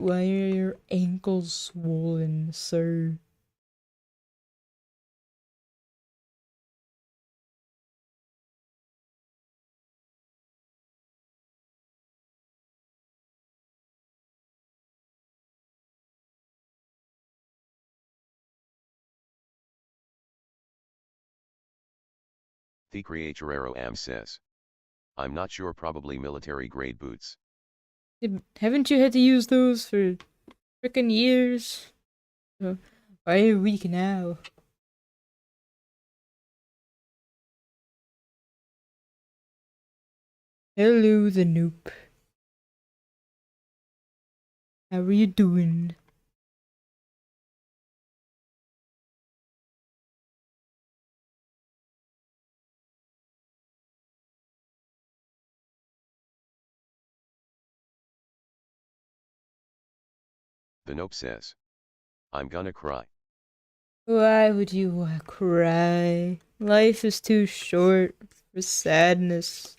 Why are your ankles swollen, sir? The querrieoh am says. I'm not sure, probably military grade boots. Haven't you had to use those for frickin' years? Uh, Why are you weak now? Hello, the noob. How are you doing? The nope says. I'm gonna cry. Why would you cry? Life is too short for sadness.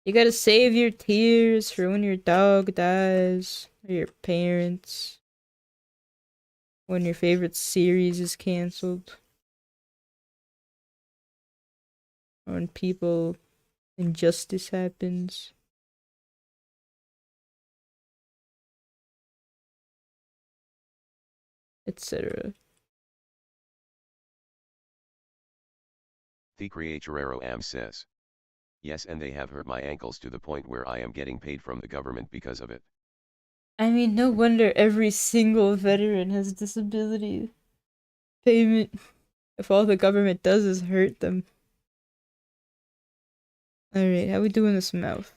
You gotta save your tears for when your dog dies, or your parents, when your favorite series is cancelled, or when people injustice happens, etc. The querrieoh am says. Yes, and they have hurt my ankles to the point where I am getting paid from the government because of it. I mean, no wonder every single veteran has disability payment if all the government does is hurt them. Alright, how we doing this mouth?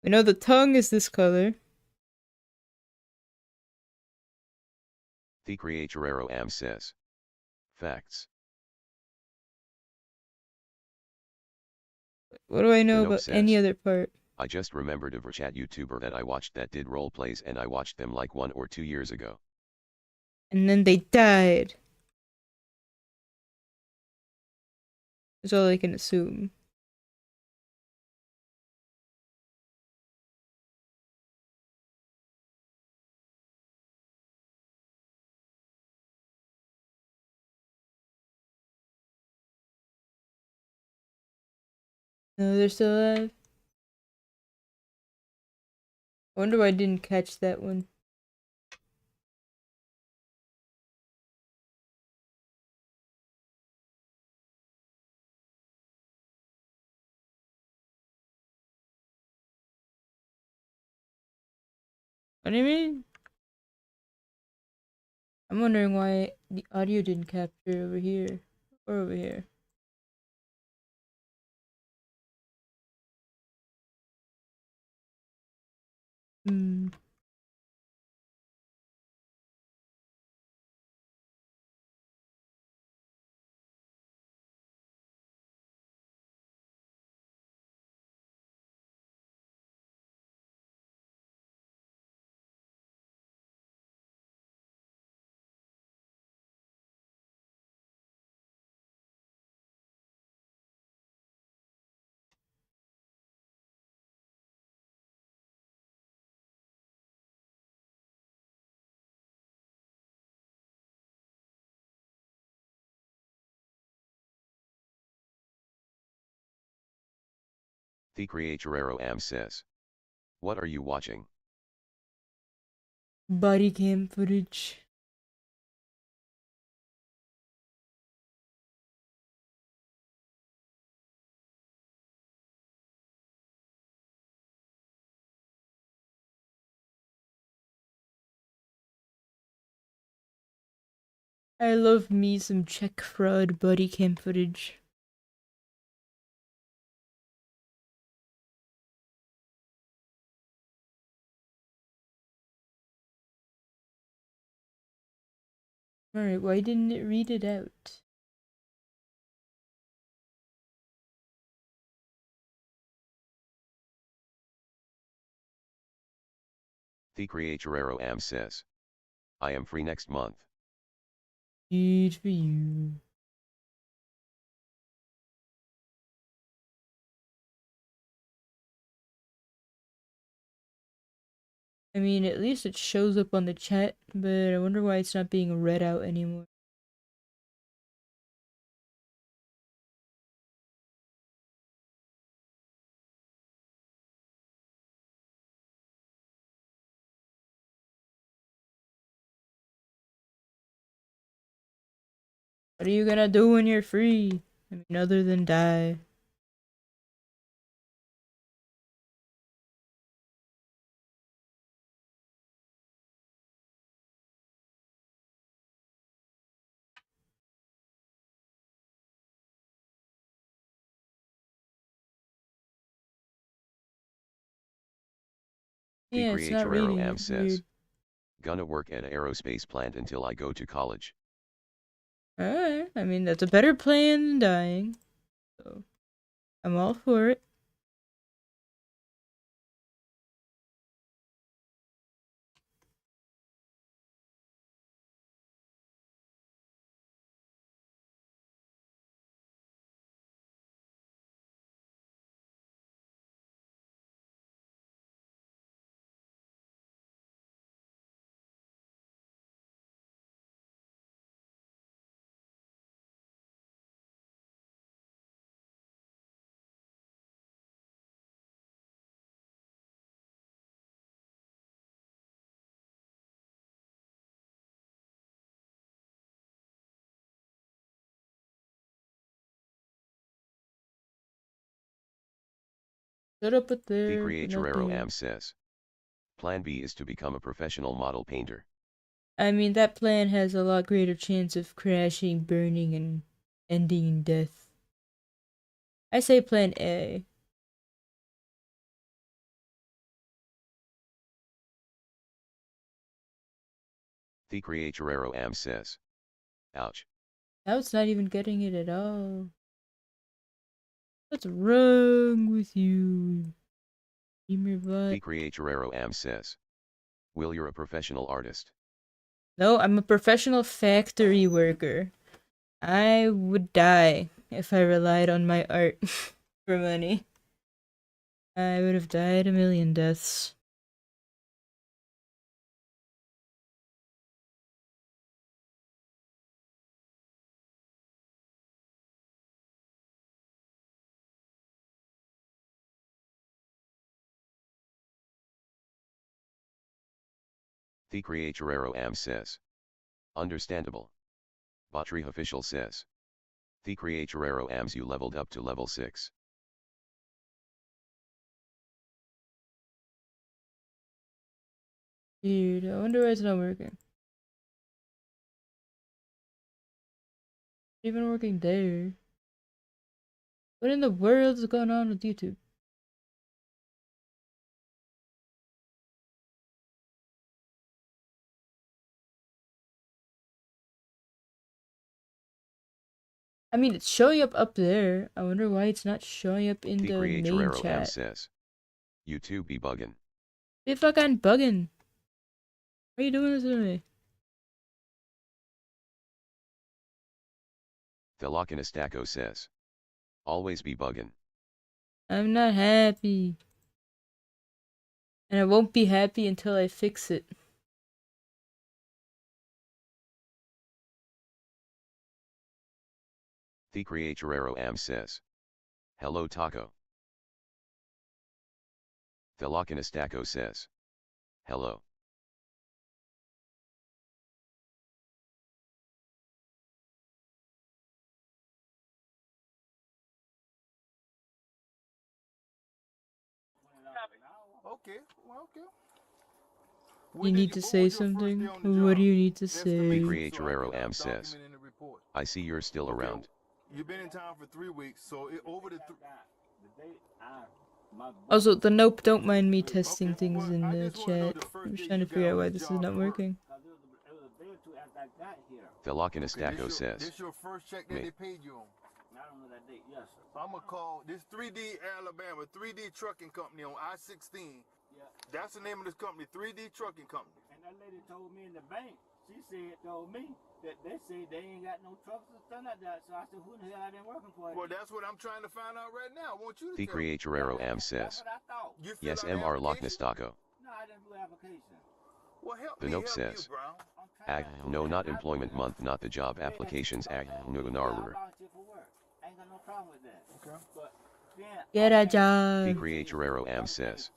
We know the tongue is this color. The querrieoh am says. Facts. What do I The know nope about any says. other part? I just remembered a vtuber that I watched that did role plays, and I watched them like 1 or 2 years ago. And then they died. That's all I can assume. No, they're still alive. I wonder why I didn't catch that one. What do you mean? I'm wondering why the audio didn't capture over here. Or over here. Hmm. The querrieoh am says. What are you watching? Body cam footage. I love me some check fraud body cam footage. Alright, why didn't it read it out? The querrieoh am says. I am free next month. Good for you. I mean, at least it shows up on the chat, but I wonder why it's not being read out anymore. What are you gonna do when you're free? I mean, other than die. Yeah, it's not Querrieoh reading it. says, Weird. gonna work at a aerospace plant until I go to college. Alright, I mean, that's a better plan than dying. So, I'm all for it. Shut up with there for nothing. Says, Plan B is to become a professional model painter. I mean, that plan has a lot greater chance of crashing, burning, and ending in death. I say plan A. Says, ouch. Now it's not even getting it at all. What's wrong with you? Dreamer butt. Says, Will, you're a professional artist. No, I'm a professional factory worker. I would die if I relied on my art for money. I would have died a million deaths. Says, understandable. Botry official says, you leveled up to level 6. Dude, I wonder why it's not working. Even working there. What in the world is going on with YouTube? I mean, it's showing up there. I wonder why it's not showing up in the main chat. Says, YouTube be buggin'. Be fucking bugging. Why are you doing this to me? Thelocanistaco says, always be buggin'. I'm not happy. And I won't be happy until I fix it. Says, hello taco. Thelocanistaco says, hello. Okay, well, okay. You need to say something? What do you need to say? Says, I see you're still around. You've been in town for 3 weeks, so over the Also, the nope, don't mind me testing things in the chat. I'm just trying to figure out why this is not working. Thelocanistaco says, this your first check that they paid you on. I don't know that date, yes, sir. I'm gonna call this 3D Alabama, 3D Trucking Company on I-16. Yeah. That's the name of this company, 3D Trucking Company. And that lady told me in the bank, told me that they say they ain't got no trucks or something like that. So I said, who the hell I been working for? Well, that's what I'm trying to find out right now. I want you to says, yes, Mr. Lochnastaco. Well, help The me note help says, you, Brown. no, not employment month, not the job applications no. Okay. Get a job. Querrieoh says,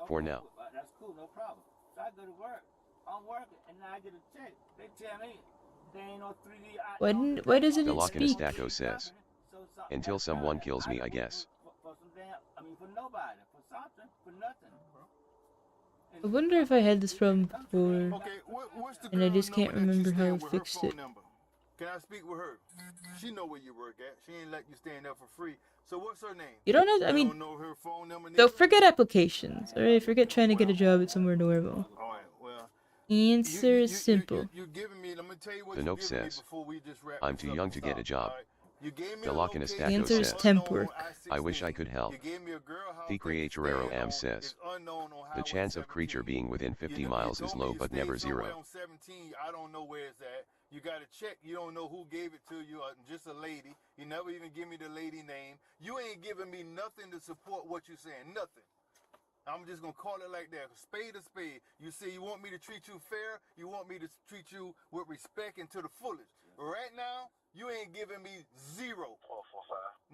for now. That's cool, no problem. So I go to work. I'm working, and now I get a check. They tell me there ain't no 3D. Why doesn't The it lock in a speak? stacko says, until someone kills me, I guess. For some damn, I mean, for nobody, for something, for nothing. I wonder if I had this problem before, Okay, what's the and I girl's just can't number that you remember how staying I with, her fixed phone it. number? Can I speak with her? She know where you work at. She ain't let you stand there for free. So what's her name? You don't have. I You mean, don't know her phone number. don't forget applications. Alright, forget trying to get a job at somewhere normal. All right, well. Answer is simple. You giving me. Let me tell you what The you note giving me says, before we just wrap I'm this too up young and to get a stop, job. all right? You gave me The a lock in a location, stacko Answer is says, temp unknown work. on I wish I I-16. could help. You gave me a girl house The that you Querrieoh stand on. says, It's unknown on the Highway chance of 17. creature being within 50 You miles is told me low you but stay never somewhere zero. on 17. I don't know where it's at. You got to check. You don't know who gave it to you. Just a lady. You never even give me the lady name. You ain't giving me nothing to support what you're saying. Nothing. I'm just going to call it like that. Spade to spade. You say you want me to treat you fair. You want me to treat you with respect and to the fullest. Right now, you ain't giving me zero.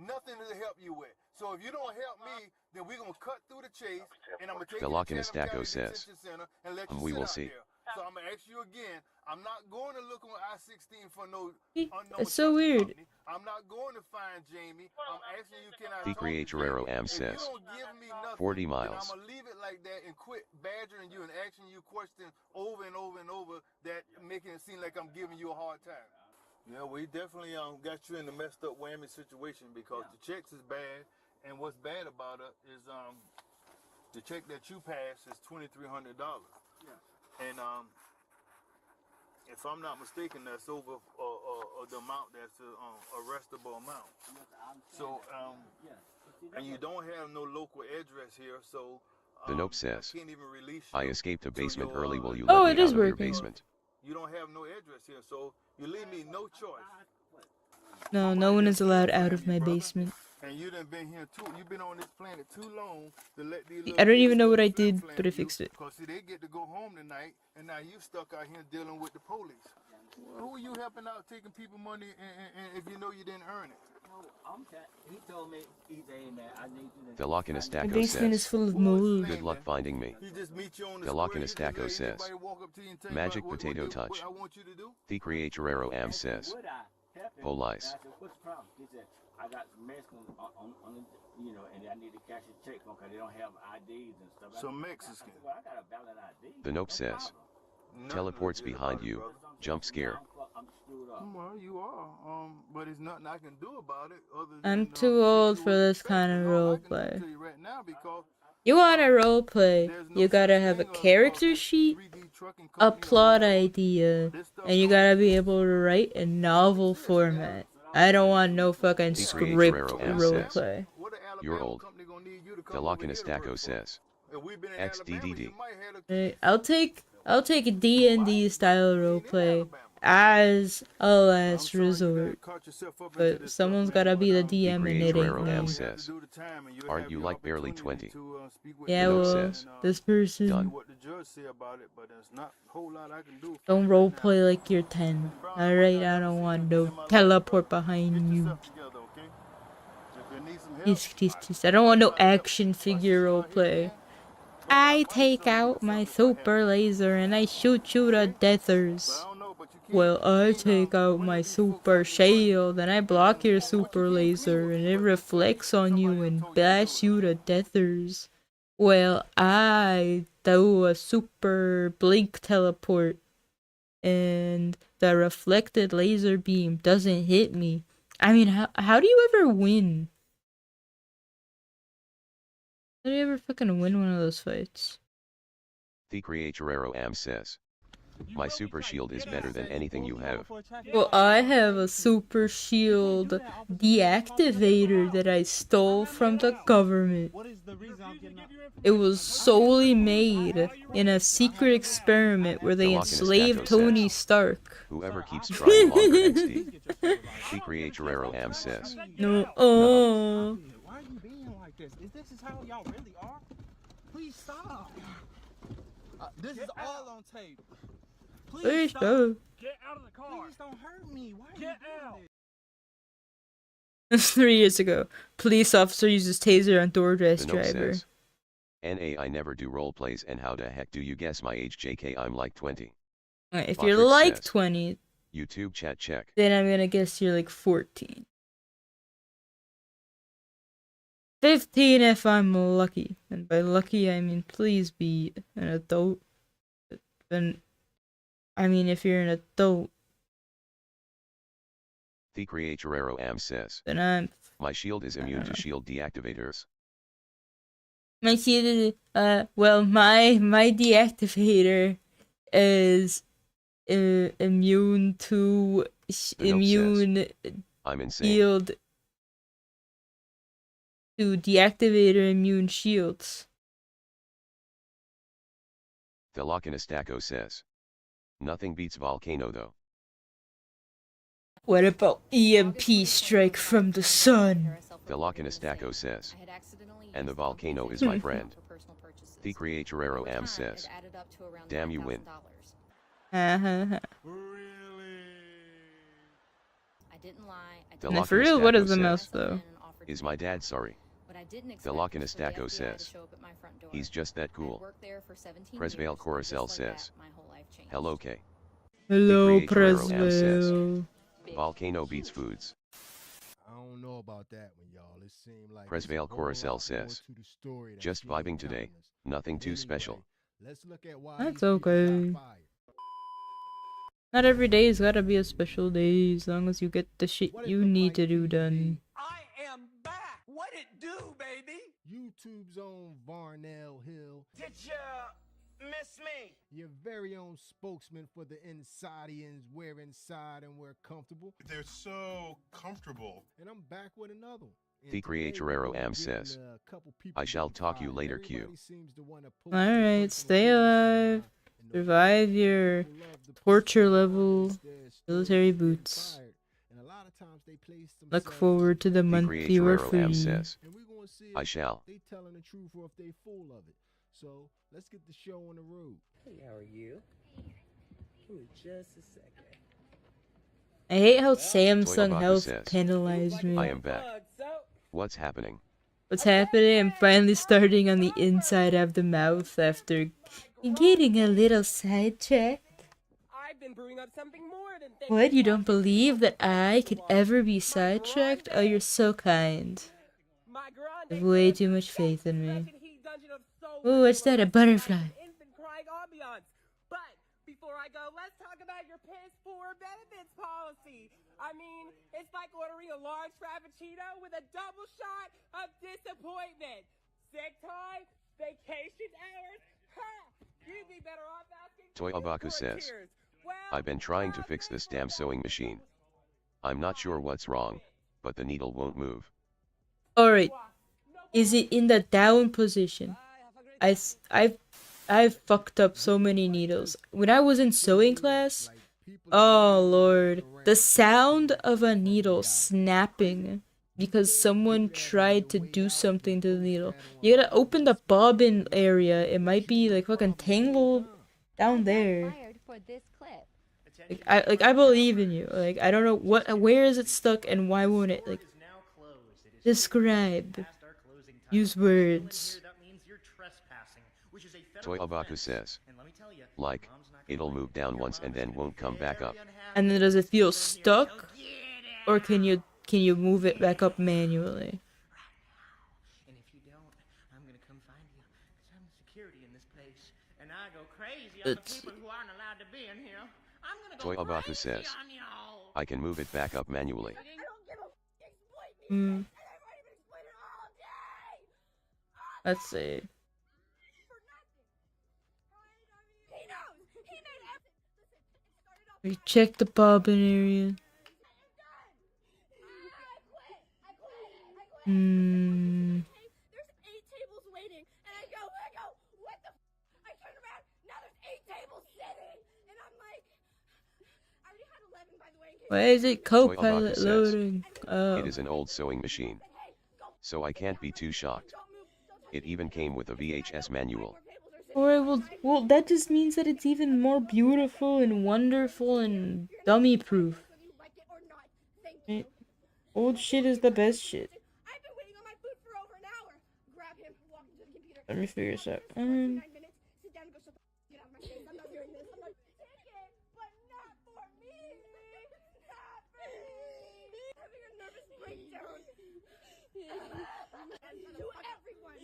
Nothing to help you with. So if you don't help me, then we're going to cut through the chase, and I'm going to take The you lock to in a Chatham County stacko says, Detention Center and let you we sit will out see. there. So I'm going to ask you again. I'm not going to look on I-16 for no unknown That's so trucking weird. company. I'm not going to find Jamie. I'm asking you, can I The talk to Querrieoh Jamie? If you says, don't give me nothing, 40 then miles. I'm going to leave it like that and quit badgering you and asking you questions over and over and over that making it seem like I'm giving you a hard time. Yeah, we definitely got you in a messed up whammy situation because the checks is bad, and what's bad about it is the check that you pass is $2,300. Yeah. And if I'm not mistaken, that's over the amount that's arrestable amount. So and you don't have no local address here, so The note says, I can't even release you I escaped a to basement your, early. Will you Oh, let it me is out of your working. basement? You don't have no address here, so you leave me no choice. No, no one is allowed out of my basement. And you done been here too. You've been on this planet too long to let these I don't even know what I little did, flim-flam but I you, fixed it. Cause see, they get to go home tonight, and now you stuck out here dealing with the police. Well, who are you helping out taking people money, and if you know you didn't earn it? He told me, he's saying that I need you to. The lock in a My stacko basement is says, full of What was his mold. name good luck then? finding me. He just meet you on the The lock in a square. He stacko just let says, anybody walk up to you and tell you magic about potato what touch. I want you to do. The Querrieoh says, Would I help him? Police. And I said, what's the problem? He said, I got some Mexicans on the, you know, and I need to cash a check from because they don't have IDs and stuff. Some Mexican. I said, well, I got a valid ID. The note No says, problem. Nothing teleports legit behind about it, you, brother. jump scare. I'm screwed up. Well, you are, but there's nothing I can do about it other I'm than too treat old you for with this respect. kind of That's all I can do roleplay. to you right now because You want a roleplay, there's no you gotta such have a thing as character this sheet, 3D trucking a company or plot whatever. idea, This stuff and you don't gotta be exist. able to write in novel format. I don't want no fucking The script Querrieoh says, roleplay. What the you're Alabama old. company gonna need you to The come lock over in a here to work stacko for? says, If we've been in Alabama, XDDD. you might have to Right, I'll take a D&D style roleplay as a I'm last sorry you done resort. caught yourself up into But this someone's stuff, man, gotta be the but, The DM and it ain't Querrieoh me. we have says, to do the time, and you'll aren't have you your like barely opportunity 20? to speak with Yeah, The note well, says, this see person what the judge say about it, but there's not a whole lot I can do for don't you right now. roleplay like you're 10. Brown, Alright, I I never don't seen want you again no in my life, teleport brother. behind Get you. yourself together, okay? If you need some help, I don't want no try to help. action Watch figure this out here, roleplay. man. Brother, I might take sell you out my something if I had super to. laser and I shoot you to Okay? But deathers. I don't know, but you Well, I can't take out run my these folks super out your money. shield and I block your But you super can't clean laser with and me it but reflects on somebody you else and told you to do blasts it, you okay? to deathers. Well, I do a super blink teleport and the reflected laser beam doesn't hit me. I mean, how do you ever win? How do you ever fucking win one of those fights? The Querrieoh says, my super shield is better than anything you have. Well, I have a super shield deactivator that I stole from the government. It was solely made in a secret experiment where they The lock in a enslaved stacko Tony says, Stark. whoever keeps trying longer XD. The Querrieoh says, No, Why are you being like this? This is how y'all really are? Please stop. This is all on tape. Please Please stop. stop. Get out of the car. Please don't hurt me. Why are Get you out. That's 3 years ago. Police officer uses taser on DoorDash The note driver. says, NA I never do role plays and how the heck do you guess my age? JK I'm like 20. Alright, if Patrick you're like says, 20, YouTube chat check. then I'm gonna guess you're like 14. 15 if I'm lucky. And by lucky, I mean please be an adult. Then, I mean if you're an adult, The querrieoh am says, then I'm... my shield is immune to shield deactivators. My shield, well, my deactivator is immune to The note immune I'm insane. shield to deactivator immune shields. The Lochinestaco says, nothing beats volcano though. What about EMP strike from the sun? The Lochinestaco says, and the volcano is my friend. The querrieoh am says, damn you win. Uh-huh. The And for real, what is Lochinestaco the says, mouse though? is my dad sorry? The Lochinestaco says, he's just that cool. Presvale Coruscant says, hello K. Hello, The querrieoh am says, Presvale. volcano beats foods. I don't know about that one, y'all. It seemed like Presvale Coruscant says, just vibing today, nothing too special. Let's look at why That's these people okay. got fired. Not every day's gotta be a special day as long as you get the shit What it you look need like to do TV? done. I am back. What it do, baby? YouTube's own Varnell Hill, Did you miss me? your very own spokesman for the Insidians, wear inside and we're comfortable. They're so comfortable. And I'm back with another one. And The today querrieoh we're am getting says, a couple people I shall getting talk you fired. later, Q. Everybody seems to wanna post Alright, their stay personal alive. business online, and the Survive your people love to torture post level their stories military of getting boots. fired. And a lot of times they place Look themselves forward to the The month you are querrieoh free. am says, and we're gonna see I if shall. they telling the truth or if they full of it. So let's get the show on the road. Hey, how are you? Give me just a second. I hate how Samsung Toyobaku Health says, penalized me. I am back. What's happening? What's happening? I'm finally starting on the inside of the mouth after getting a little sidetracked. I've been brewing up something more than What? You don't believe that I could ever be sidetracked? Oh, you're so kind. You have way too much faith in me. Ooh, what's that? A butterfly. But before I go, let's talk about your piss poor benefits policy. I mean, it's like ordering a large frappuccino with a double shot of disappointment. Sick time, vacation hours. Ha! You'd be better off asking for Toyobaku says, volunteers. Well, I've been trying to fix this damn sewing machine. I'm not sure what's wrong, but the needle won't move. Alright. Is it in the down position? I've fucked up so many needles. When I was in sewing class, oh lord, the sound of a needle snapping because someone tried to do something to the needle. You gotta open the bobbin area. It might be like fucking tangled down there. Like I believe in you. Like I don't know where is it stuck and why won't it like describe. Use words. Toyobaku says, like, it'll move down once and then won't come back up. And then does it feel stuck? Or can you move it back up manually? And if you don't, I'm gonna come find you. 'Cause I'm security in this place. And I go crazy on the It's- people who aren't allowed to be in here. I'm gonna go Toyobaku crazy says, on y'all. I can move it back up manually. I don't give a explain me. Hmm. And I might even explain it all day. Let's see. For nothing. He knows. He made everything. Listen, it started off. We check the bobbin area. Hmm. There's 8 tables waiting, and I go, what the I turn around, now there's 8 tables sitting, and I'm like, I already had 11 by the way. Why is it co-pilot says, loading? Oh. It is an old sewing machine, so I can't be too shocked. It even came with a VHS manual. Alright, well, that just means that it's even more beautiful and wonderful and dummy-proof. Right? Old shit is the best shit. I've been waiting on my food for over an hour. Grab him, walk into the computer. Let me figure this out. 9 minutes. Sit down and go shut the get out of my face. I'm not doing this. I'm not ticket, but not for me. Not for me. Having a nervous breakdown. To everyone.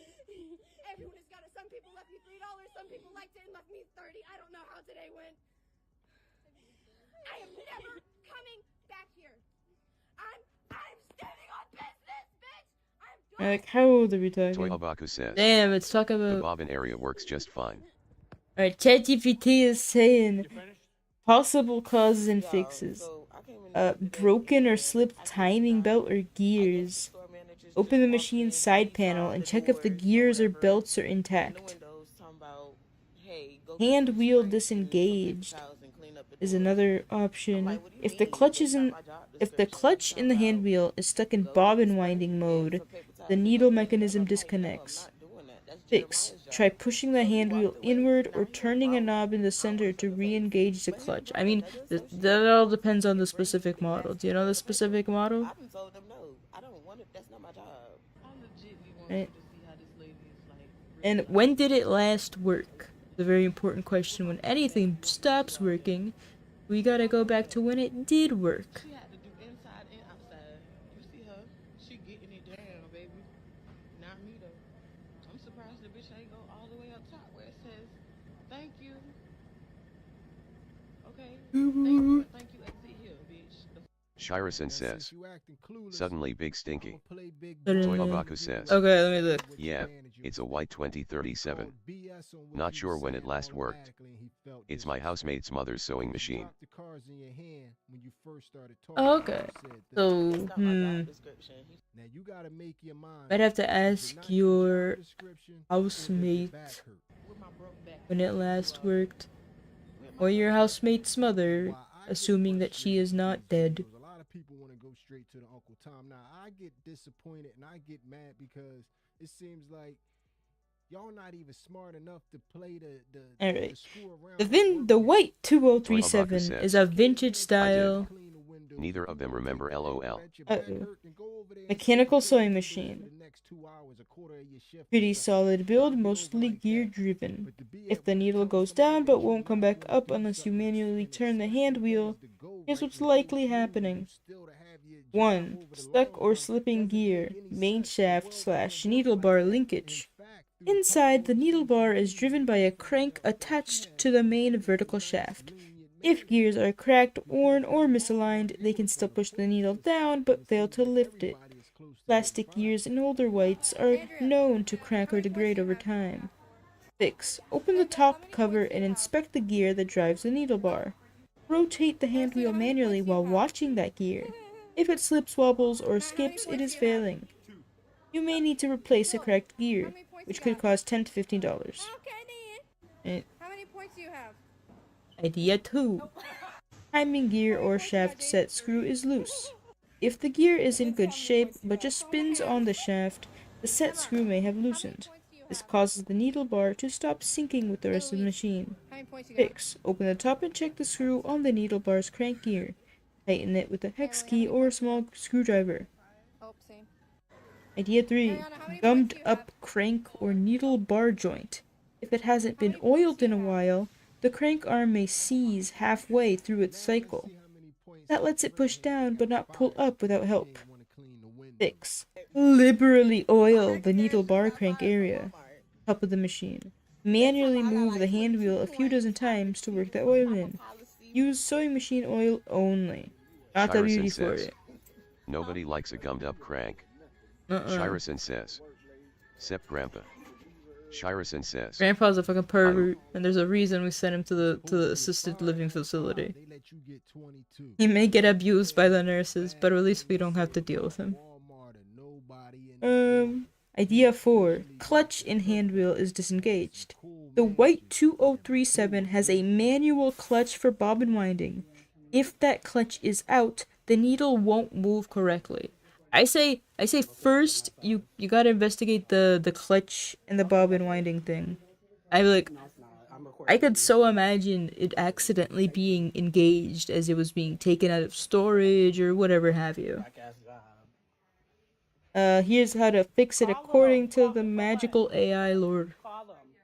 Everyone has got it. Some people left me $3. Some people liked it and left me 30. I don't know how today went. I am never coming back here. I'm standing on business, bitch. I'm going. Like, how old are we talking? Toyabaku says. Damn, let's talk The about. bobbin area works just fine. Alright, ChatGPT is saying possible causes and fixes. Broken or slipped timing belt or gears. Open the machine's side panel and check if the gears or belts are intact. Hand wheel disengaged is another option. If the clutch in the hand wheel is stuck in bobbin winding mode, the needle mechanism disconnects. Fix. Try pushing the hand wheel inward or turning a knob in the center to re-engage the clutch. I mean, that all depends on the specific model. Do you know the specific model? Right. And when did it last work? The very important question. When anything stops working, we gotta go back to when it did work. She had to do inside and outside. You see her? She getting it down, baby. Not me though. I'm surprised the bitch ain't go all the way up top where it says, "Thank you." Okay. Thank you. Exit here, bitch. Shirison says. Suddenly big stinky. Suddenly- Toyabaku says. Okay, let me look. Yeah, it's a white 2037. Not sure when it last worked. It's my housemate's mother's sewing machine. Oh, okay. So, I'd have to ask your housemate when it last worked. Or your housemate's mother, assuming that she is not dead. A lot of people want to go straight to the Uncle Tom. Now, I get disappointed and I get mad because it seems like y'all not even smart enough to play Alright. the screw around. The white 2037 is a vintage style Neither of them remember LOL. mechanical sewing machine. Pretty solid build, mostly gear driven. If the needle goes down but won't come back up unless you manually turn the hand wheel, here's what's likely happening. 1. Stuck or slipping gear, main shaft / needle bar linkage. Inside, the needle bar is driven by a crank attached to the main vertical shaft. If gears are cracked, worn, or misaligned, they can still push the needle down but fail to lift it. Plastic gears in older whites are known to crack or degrade over time. Fix. Open the top cover and inspect the gear that drives the needle bar. Rotate the hand wheel manually while watching that gear. If it slips, wobbles, or skips, it is failing. You may need to replace a cracked gear, which could cost $10 to $15. Okay, how many points do you have? Idea 2. Timing gear or shaft set screw is loose. If the gear is in good shape but just spins on the shaft, the set screw may have loosened. This causes the needle bar to stop syncing with the rest of the machine. Fix. Open the top and check the screw on the needle bar's crank gear. Tighten it with a hex key or a small screwdriver. Idea 3. Gummed up crank or needle bar joint. If it hasn't been oiled in a while, the crank arm may seize halfway through its cycle. That lets it push down but not pull up without help. Fix. Liberally oil the needle bar crank area, top of the machine. Manually move the hand wheel a few dozen times to work the oil in. Use sewing machine oil only, not Shirison WD-40. says. Nobody likes a gummed up crank. Shirison says. Sep Grandpa. Shirison says. Grandpa's a fucking pervert, and there's a reason we sent him to the assisted living facility. He may get abused by the nurses, but at least we don't have to deal with him. Idea 4. Clutch in hand wheel is disengaged. The white 2037 has a manual clutch for bobbin winding. If that clutch is out, the needle won't move correctly. I say first you gotta investigate the clutch and the bobbin winding thing. I could so imagine it accidentally being engaged as it was being taken out of storage or whatever have you. Here's how to fix it according to the magical AI lord.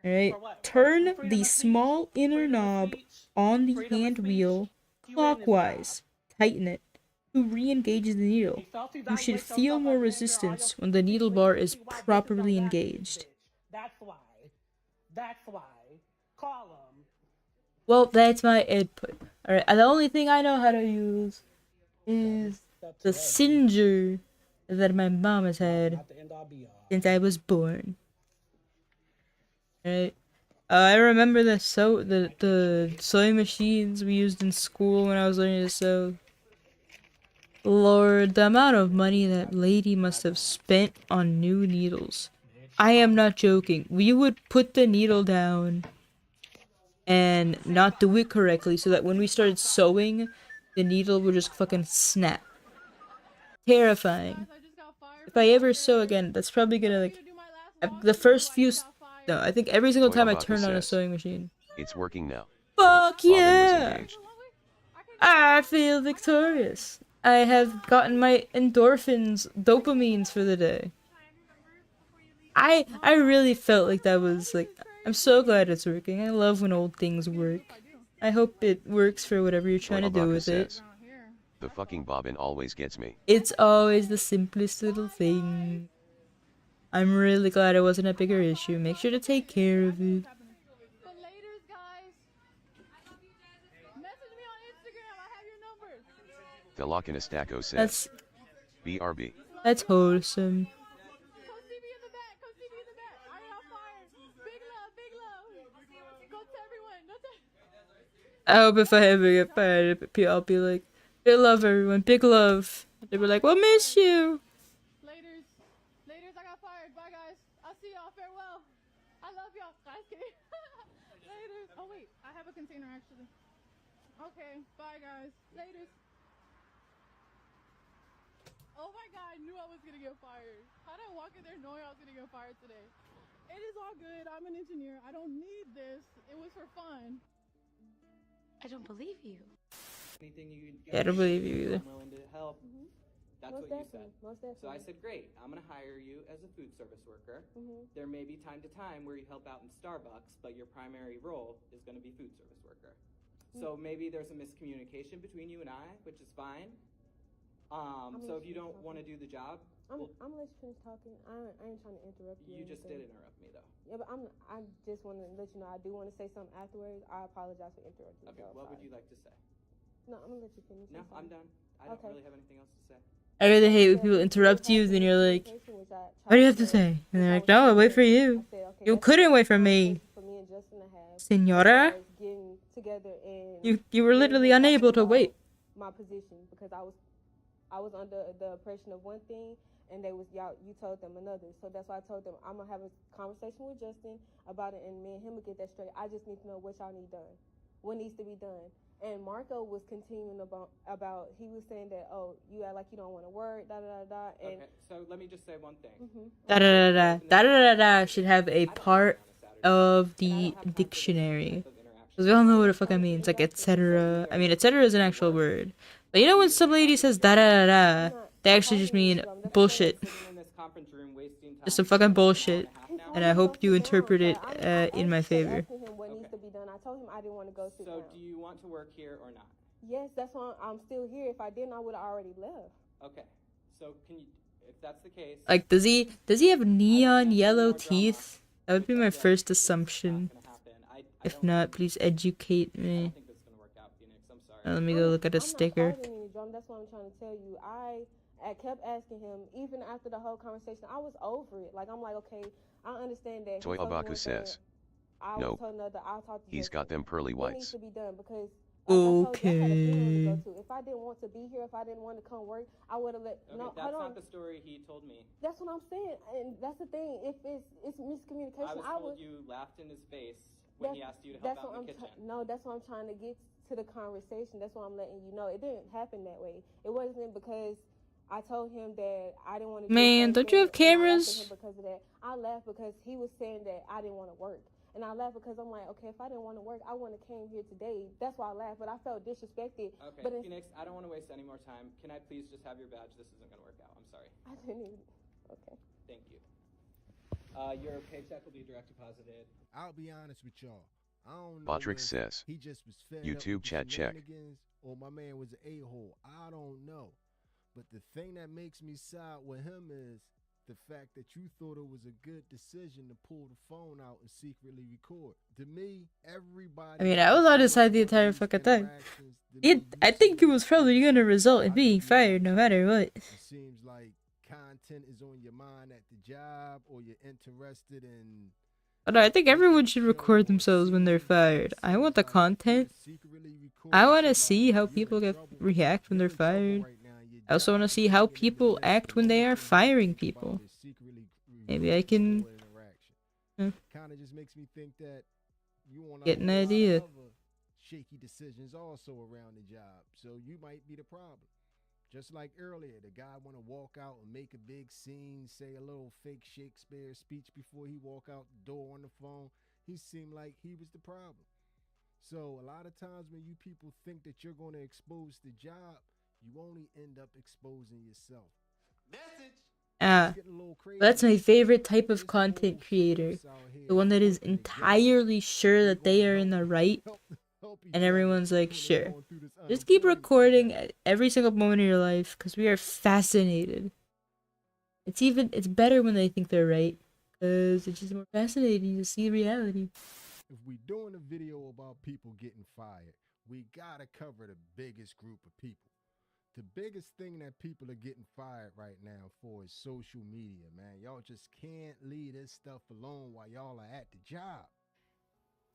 Alright, turn the small inner knob on the hand wheel clockwise. Tighten it to re-engage the needle. You should feel more resistance when the needle bar is properly engaged. That's why. That's why. Call him. Well, that's my input. Alright, the only thing I know how to use is the Singer that my mom has had since I was born. Alright. I remember the sewing machines we used in school when I was learning to sew. Lord, the amount of money that lady must have spent on new needles. I am not joking. We would put the needle down and not do it correctly so that when we started sewing, the needle would just fucking snap. Terrifying. If I ever sew again, that's probably gonna like the first few. No, I think every single time I turn on a sewing machine. It's working now. Fuck yeah! I feel victorious. I have gotten my endorphins, dopamines for the day. I really felt like that was like. I'm so glad it's working. I love when old things work. I hope it works for whatever you're trying to do with it. The fucking bobbin always gets me. It's always the simplest little thing. I'm really glad it wasn't a bigger issue. Make sure to take care of it. The Lokinestaco says. BRB. That's wholesome. I hope if I ever get fired, I'll be like, big love everyone, big love. They were like, we'll miss you. Laters, I got fired. Bye guys. I'll see y'all. Farewell. I love y'all. Laters. Oh wait, I have a container actually. Okay, bye guys. Laters. Oh my god, I knew I was gonna get fired. How did I walk in there knowing I was gonna get fired today? It is all good. I'm an engineer. I don't need this. It was for fun. I don't believe you. Anything you I don't believe you either. I'm willing to help. That's Most what you definitely. said. Most definitely. So I said, great, I'm going to hire you as a food service worker. There may be time to time where you help out in Starbucks, but your primary role is going to be food service worker. So maybe there's a miscommunication between you and I, which is fine. So if you don't want to do the job, I'm gonna let you finish talking. I ain't trying to interrupt you. You just did interrupt me though. Yeah, but I just want to let you know I do want to say something afterwards. I apologize for interrupting. Okay, what would you like to say? No, I'm gonna let you finish. No, I'm done. I don't really have anything else to say. I really hate when people interrupt you, then you're like, what do you have to say? And they're like, no, I'll wait for you. You couldn't wait for me. Senora? You were literally unable to wait. My position, because I was under the impression of one thing, and you told them another. So that's why I told them I'm gonna have a conversation with Justin about it, and me and him will get that straight. I just need to know what y'all need done, what needs to be done. And Marco was continuing about he was saying that, oh, you act like you don't want to work, da da da da. And okay, so let me just say one thing. Da da da da da da da da should have a part of the dictionary, because we all know what the fuck that means, like etc. I mean, etc. is an actual word, but you know when some lady says da da da da, they actually just mean bullshit. Just some fucking bullshit, and I hope you interpret it in my favor. I told him I didn't want to go sit down. So do you want to work here or not? Yes, that's why I'm still here. If I didn't, I would have already left. Okay. So can you, if that's the case... Like, does he have neon yellow teeth? That would be my first assumption. If not, please educate me. Let me go look at a sticker. That's what I'm trying to tell you. I kept asking him, even after the whole conversation, I was over it. Like, I'm like, okay, I understand that. Toy Abaku says. No, he's got them pearly whites. Okay. If I didn't want to be here, if I didn't want to come work, I would have let. Okay, no, that's not the story he told me. That's what I'm saying, and that's the thing. If it's miscommunication, I was told you laughed in his face when he asked you to help out in the kitchen. No, that's what I'm trying to get to the conversation. That's what I'm letting you know. It didn't happen that way. It wasn't because I told him that I didn't want to. Man, don't you have cameras? Because of that, I laughed because he was saying that I didn't want to work. And I laughed because I'm like, okay, if I didn't want to work, I wouldn't have came here today. That's why I laughed, but I felt disrespected. Okay, but Phoenix, I don't want to waste any more time. Can I please just have your badge? This isn't going to work out. I'm sorry. I didn't even. Okay. Thank you. Your paycheck will be direct deposited. I'll be honest with y'all. I don't know. Botrix says, he just was fed YouTube up with chat check. Or my man was an a-hole. I don't know. But the thing that makes me side with him is the fact that you thought it was a good decision to pull the phone out and secretly record. To me, everybody. I mean, I was on his side the entire fucking time. I think it was probably gonna result in being fired no matter what. It seems like content is on your mind at the job, or you're interested in. But I think everyone should record themselves when they're fired. I want the content. I want to see how people react when they're fired. I also want to see how people act when they are firing people. Maybe I can kind of just makes me think that you want get an idea. Shaky decisions also around the job, so you might be the problem. Just like earlier, the guy want to walk out and make a big scene, say a little fake Shakespeare speech before he walk out the door on the phone. He seemed like he was the problem. So a lot of times when you people think that you're going to expose the job, you only end up exposing yourself. That's my favorite type of content creator. The one that is entirely sure that they are in the right, and everyone's like, sure. Just keep recording at every single moment of your life, because we are fascinated. It's better when they think they're right, because it's just more fascinating to see reality. If we doing a video about people getting fired, we gotta cover the biggest group of people. The biggest thing that people are getting fired right now for is social media, man. Y'all just can't leave this stuff alone while y'all are at the job.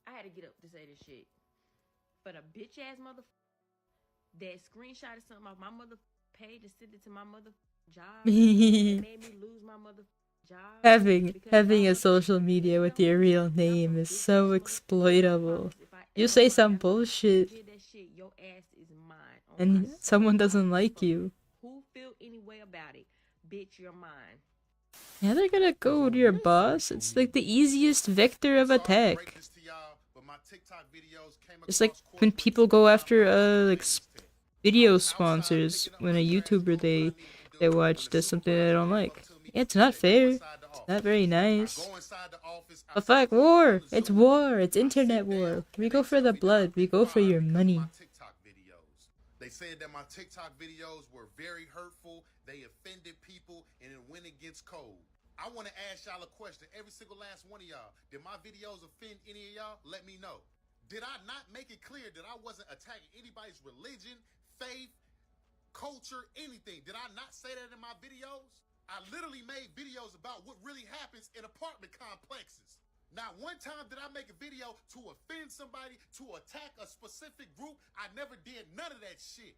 I had to get up to say this shit. For the bitch ass motherfucker that screenshotted something off my page and sent it to my job, and made me lose my job. Having a social media with your real name is so exploitable. You say some bullshit, and someone doesn't like you. Who feel any way about it? Bitch, you're mine. Yeah, they're gonna go to your boss. It's like the easiest vector of attack. It's like when people go after like video sponsors when a YouTuber they watch does something they don't like. Yeah, it's not fair. It's not very nice. But fuck, war! It's war! It's internet war. We go for the blood. We go for your money. They said that my TikTok videos were very hurtful, they offended people, and it went against code. I want to ask y'all a question, every single last one of y'all. Did my videos offend any of y'all? Let me know. Did I not make it clear that I wasn't attacking anybody's religion, faith, culture, anything? Did I not say that in my videos? I literally made videos about what really happens in apartment complexes. Not one time did I make a video to offend somebody, to attack a specific group. I never did none of that shit.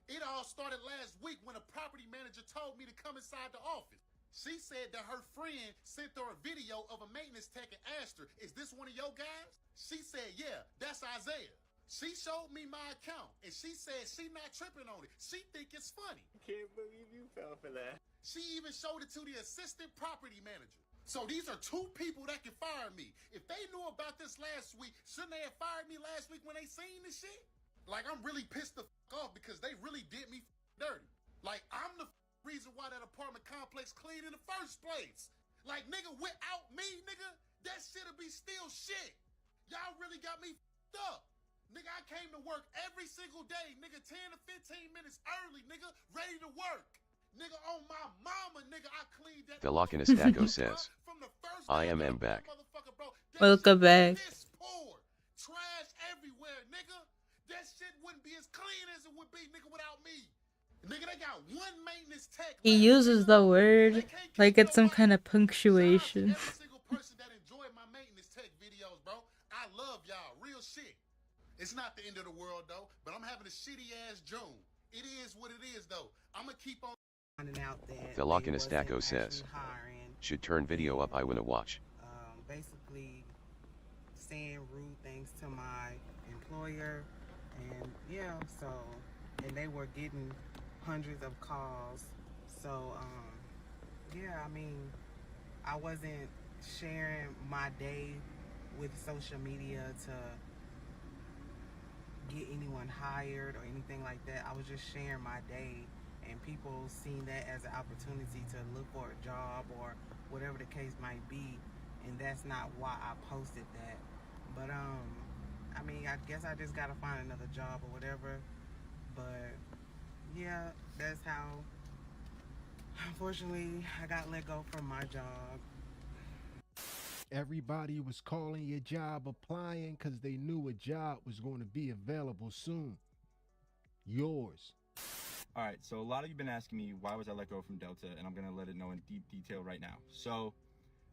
It all started last week when a property manager told me to come inside the office. She said that her friend sent her a video of a maintenance tech and asked her, is this one of your guys? She said, yeah, that's Isaiah. She showed me my account, and she said she not tripping on it. She think it's funny. Can't believe you fell for that. She even showed it to the assistant property manager. So these are two people that can fire me. If they knew about this last week, shouldn't they have fired me last week when they seen this shit? Like, I'm really pissed the off because they really did me dirty. Like, I'm the reason why that apartment complex cleaned in the first place. Like, nigga, without me, nigga, that shit'll be still shit. Y'all really got me up. Nigga, I came to work every single day, nigga, 10 to 15 minutes early, nigga, ready to work. Nigga, on my mama, nigga, I cleaned that. The Lock in his Daco says, I am back. Welcome back. Trash everywhere, nigga. That shit wouldn't be as clean as it would be, nigga, without me. Nigga, they got one maintenance tech. He uses the word like it's some kind of punctuation. Every single person that enjoyed my maintenance tech videos, bro. I love y'all. Real shit. It's not the end of the world, though, but I'm having a shitty ass June. It is what it is, though. I'm gonna keep on. The Lock in his Daco says, should turn video up, I wanna watch. Basically saying rude things to my employer, and yeah, so, and they were getting hundreds of calls, so yeah, I mean, I wasn't sharing my day with social media to get anyone hired or anything like that. I was just sharing my day, and people seen that as an opportunity to look for a job or whatever the case might be, and that's not why I posted that. But I mean, I guess I just gotta find another job or whatever. But yeah, that's how, unfortunately, I got let go from my job. Everybody was calling your job applying because they knew a job was going to be available soon. Yours. All right, so a lot of you have been asking me why was I let go from Delta, and I'm going to let it know in deep detail right now. So,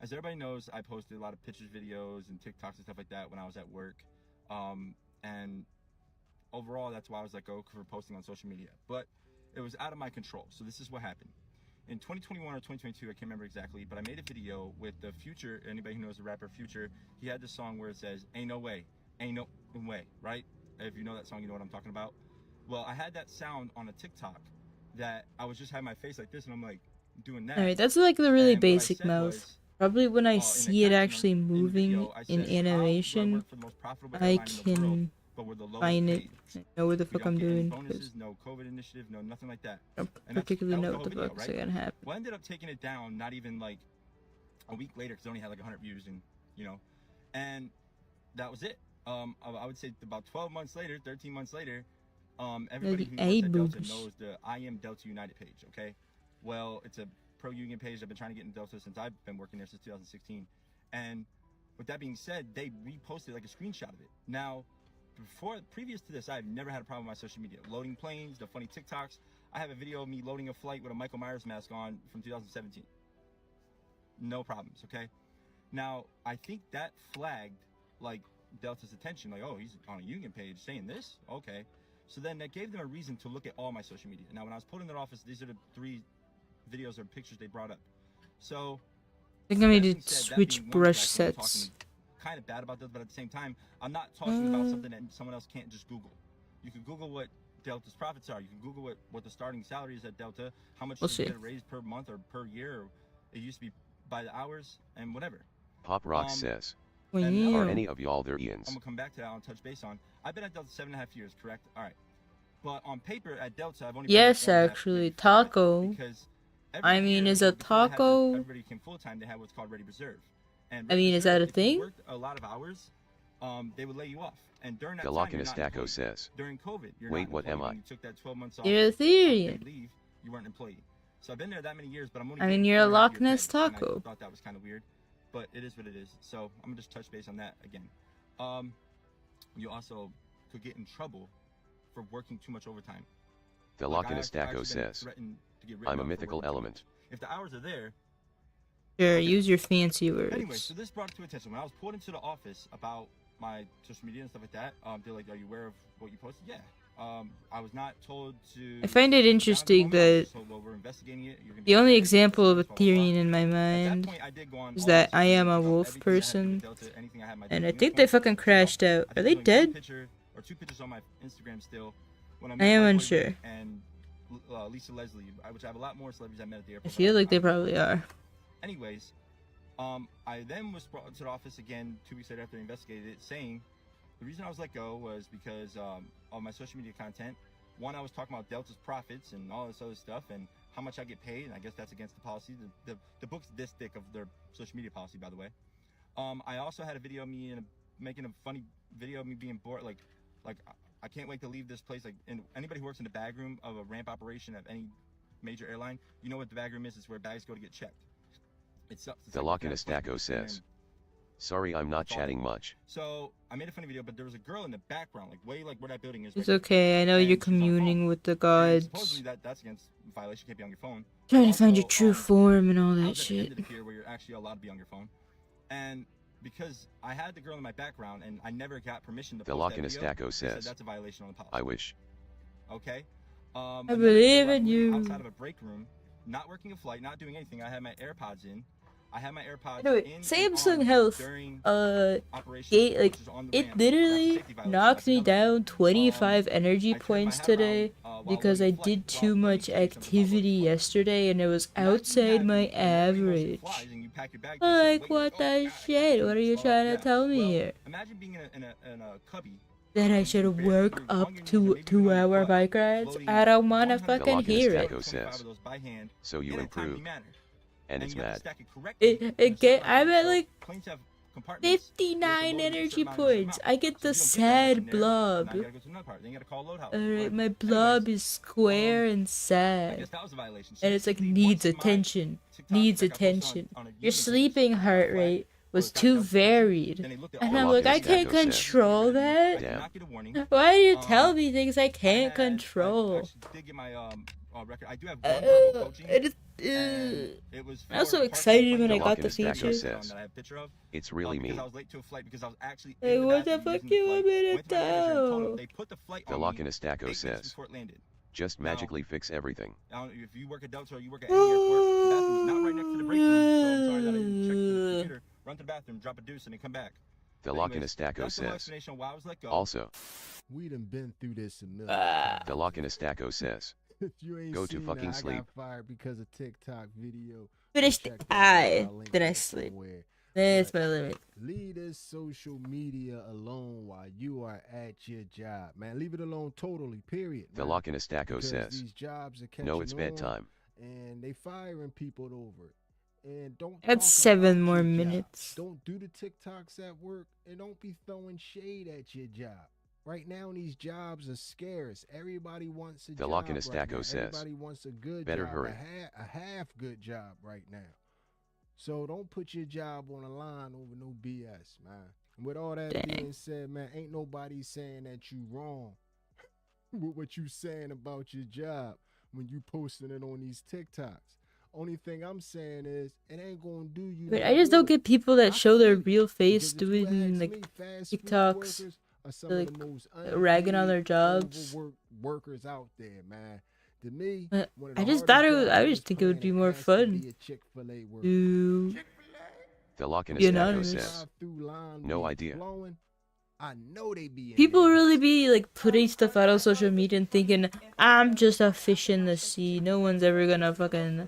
as everybody knows, I posted a lot of pictures, videos, and TikToks and stuff like that when I was at work. And overall, that's why I was let go, for posting on social media. But it was out of my control. So this is what happened. In 2021 or 2022, I can't remember exactly, but I made a video with the Future. Anybody who knows the rapper Future, he had this song where it says, "Ain't no way, ain't no way," right? If you know that song, you know what I'm talking about. Well, I had that sound on a TikTok that I was just having my face like this, and I'm like doing that. Alright, that's like the really And what I basic said mouth. was, Probably when I in the see it caption actually in the moving video, I in said, "How do I animation, work for the most profitable I airline in the world, can but we're the lowest find it, paid? and know what the We fuck don't I'm get any doing. bonuses, no COVID initiative, no nothing like that." I don't And that particularly was know the what whole the video, fuck's right? gonna happen. Well, I ended up taking it down, not even like a week later, because it only had like 100 views, and you know, and that was it. I would say about 12 months later, 13 months later, everybody who works at Delta knows the I Am Delta United page, okay? Well, it's a pro-union page. I've been trying to get in Delta since I've been working there since 2016. And with that being said, they reposted like a screenshot of it. Now, previous to this, I've never had a problem with my social media. Loading planes, the funny TikToks. I have a video of me loading a flight with a Michael Myers mask on from 2017. No problems, okay? Now, I think that flagged like Delta's attention, like, oh, he's on a union page saying this? Okay. So then that gave them a reason to look at all my social media. Now, when I was put in their office, these are the 3 videos or pictures they brought up. So I think I need to switch brush sets. Kind of bad about this, but at the same time, I'm not talking about something that someone else can't just Google. You can Google what Delta's profits are. You can Google what the starting salary is at Delta, how much you get a raise per month or per year. Or it used to be by the hours and whatever. Pop Rock says, Are any of y'all there Ians? I'm gonna come back to that on touch base on. I've been at Delta 7.5 years, correct? All right. But on paper at Delta, I've only yes, actually, taco. I mean, is a taco? Everybody came full time. They had what's called Ready Reserve. And I mean, is that a if thing? you worked a lot of hours, they would lay you off. And during that The time, you're Lockinus not Daco employed. says, During COVID, you're wait, not what am employed. I? When you took that 12 months off. You're a Ethereum. Leave, you weren't an employee. So I've been there that many years, but I'm only. I mean, you're a Loch Ness taco. I thought that was kind of weird, but it is what it is. So I'm gonna just touch base on that again. You also could get in trouble for working too much overtime. The Lockinus Daco says, I'm a mythical element. If the hours are there. Sure, use your fancy words. Anyway, so this brought it to attention. When I was pulled into the office about my social media and stuff like that, they're like, "Are you aware of what you posted?" Yeah. I was not told to. I find it interesting that the only example of a Ethereum in my mind is that I am a wolf person, and I think they fucking crashed out. Are they dead? Or 2 pictures on my Instagram still. I am unsure. And Lisa Leslie, which I have a lot more celebrities I met at the airport. I feel like they probably are. Anyways, I then was brought to the office again 2 weeks later after I investigated it, saying the reason I was let go was because of my social media content. One, I was talking about Delta's profits and all this other stuff and how much I get paid, and I guess that's against the policy. The book's this thick of their social media policy, by the way. I also had a video of me making a funny video of me being bored, like I can't wait to leave this place. Like, and anybody who works in the bag room of a ramp operation of any major airline, you know what the bag room is. It's where bags go to get checked. It sucks. The Lockinus Daco says, sorry, I'm not chatting much. So I made a funny video, but there was a girl in the background, like way like where that building is. It's okay. I know you're communing with the gods. Supposedly that's against violation. You can't be on your phone. Trying to find your true form and all that shit. Where you're actually allowed to be on your phone, and because I had the girl in my background and I never got permission to the post that Lockinus video, Daco says, that's a violation on the policy. I wish. Okay. I believe in you. Outside of a break room, not working a flight, not doing anything. I had my AirPods in. I had my AirPods in. Samsung Health, it literally knocked me down 25 energy points today because I did too much activity yesterday and it was outside my average. pack your bag. Like, what the shit? What are you trying to tell me here? Imagine being in a cubby. That I should work up to 2-hour bike rides? I don't wanna fucking hear it. Says, so you improve. And it's mad. I'm at like 59 energy points. I get the sad blob. Alright, my blob is square and sad. And it's like needs attention. Needs attention. Your sleeping heart rate was too varied. And I'm like, I can't control that? Why do you tell me things I can't control? Record. I do have I was so excited when I got the feature. It's really me. I was late to a flight because I was actually hey, what the fuck you want me to tell? They put the flight the Lockinastaco says, just magically fix everything. If you work at Delta or you work at any airport, the bathroom's not right next to the break room, so I'm sorry that I didn't check the computer. Run to the bathroom, drop a deuce, and then come back. The Lockinastaco says, also, we done been through this a million times. The Lockinastaco says, go to fucking sleep. I got fired because of TikTok video. Finished. Then I sleep. That's my limit. Leave this social media alone while you are at your job, man. Leave it alone totally. Period. The Lockinastaco says, these jobs are no, it's bedtime. And they firing people over it. And don't. That's 7 more minutes. Don't do the TikToks at work, and don't be throwing shade at your job. Right now, these jobs are scarce. Everybody wants a job. The Lockinastaco says, everybody wants a good better job, hurry. a half good job right now. So don't put your job on the line over no BS, man. And with all that being said, man, ain't nobody saying that you wrong with what you saying about your job when you posting it on these TikToks. Only thing I'm saying is it ain't gonna do you. But I just don't get people that show their real face doing like TikToks, like ragging on their jobs. Workers out there, man. To me, I just thought it was. I just think it would be more fun to the Lockinastaco says, no idea. I know they be people really be like putting stuff out on social media and thinking I'm just a fish in the sea. No one's ever gonna fucking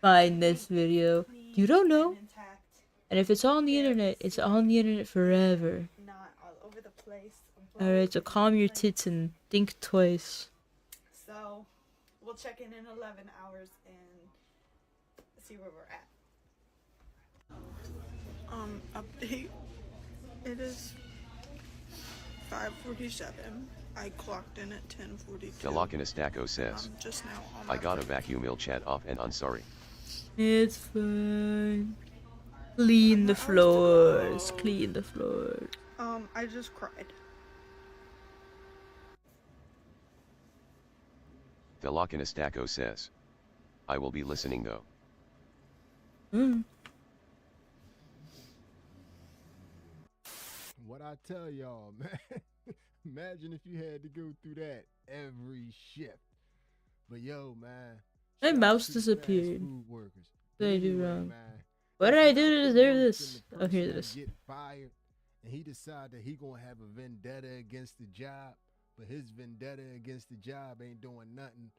find this video. You don't know. And if it's on the internet, it's on the internet forever. Not all over the place. Alright, so calm your tits and think twice. So we'll check in 11 hours and see where we're at. Update. It is 5:47. I clocked in at 10:42. The Lockinastaco says, just now I got a vacuum chat off and I'm sorry. It's fine. Clean the floors. Clean the floors. I just cried. The Lockinastaco says, I will be listening though. What I tell y'all, man. Imagine if you had to go through that every shift. But yo, man. My mouse disappeared. What did I do wrong? What did I do to deserve this? Oh, here it is. Get fired, and he decided that he gonna have a vendetta against the job, but his vendetta against the job ain't doing nothing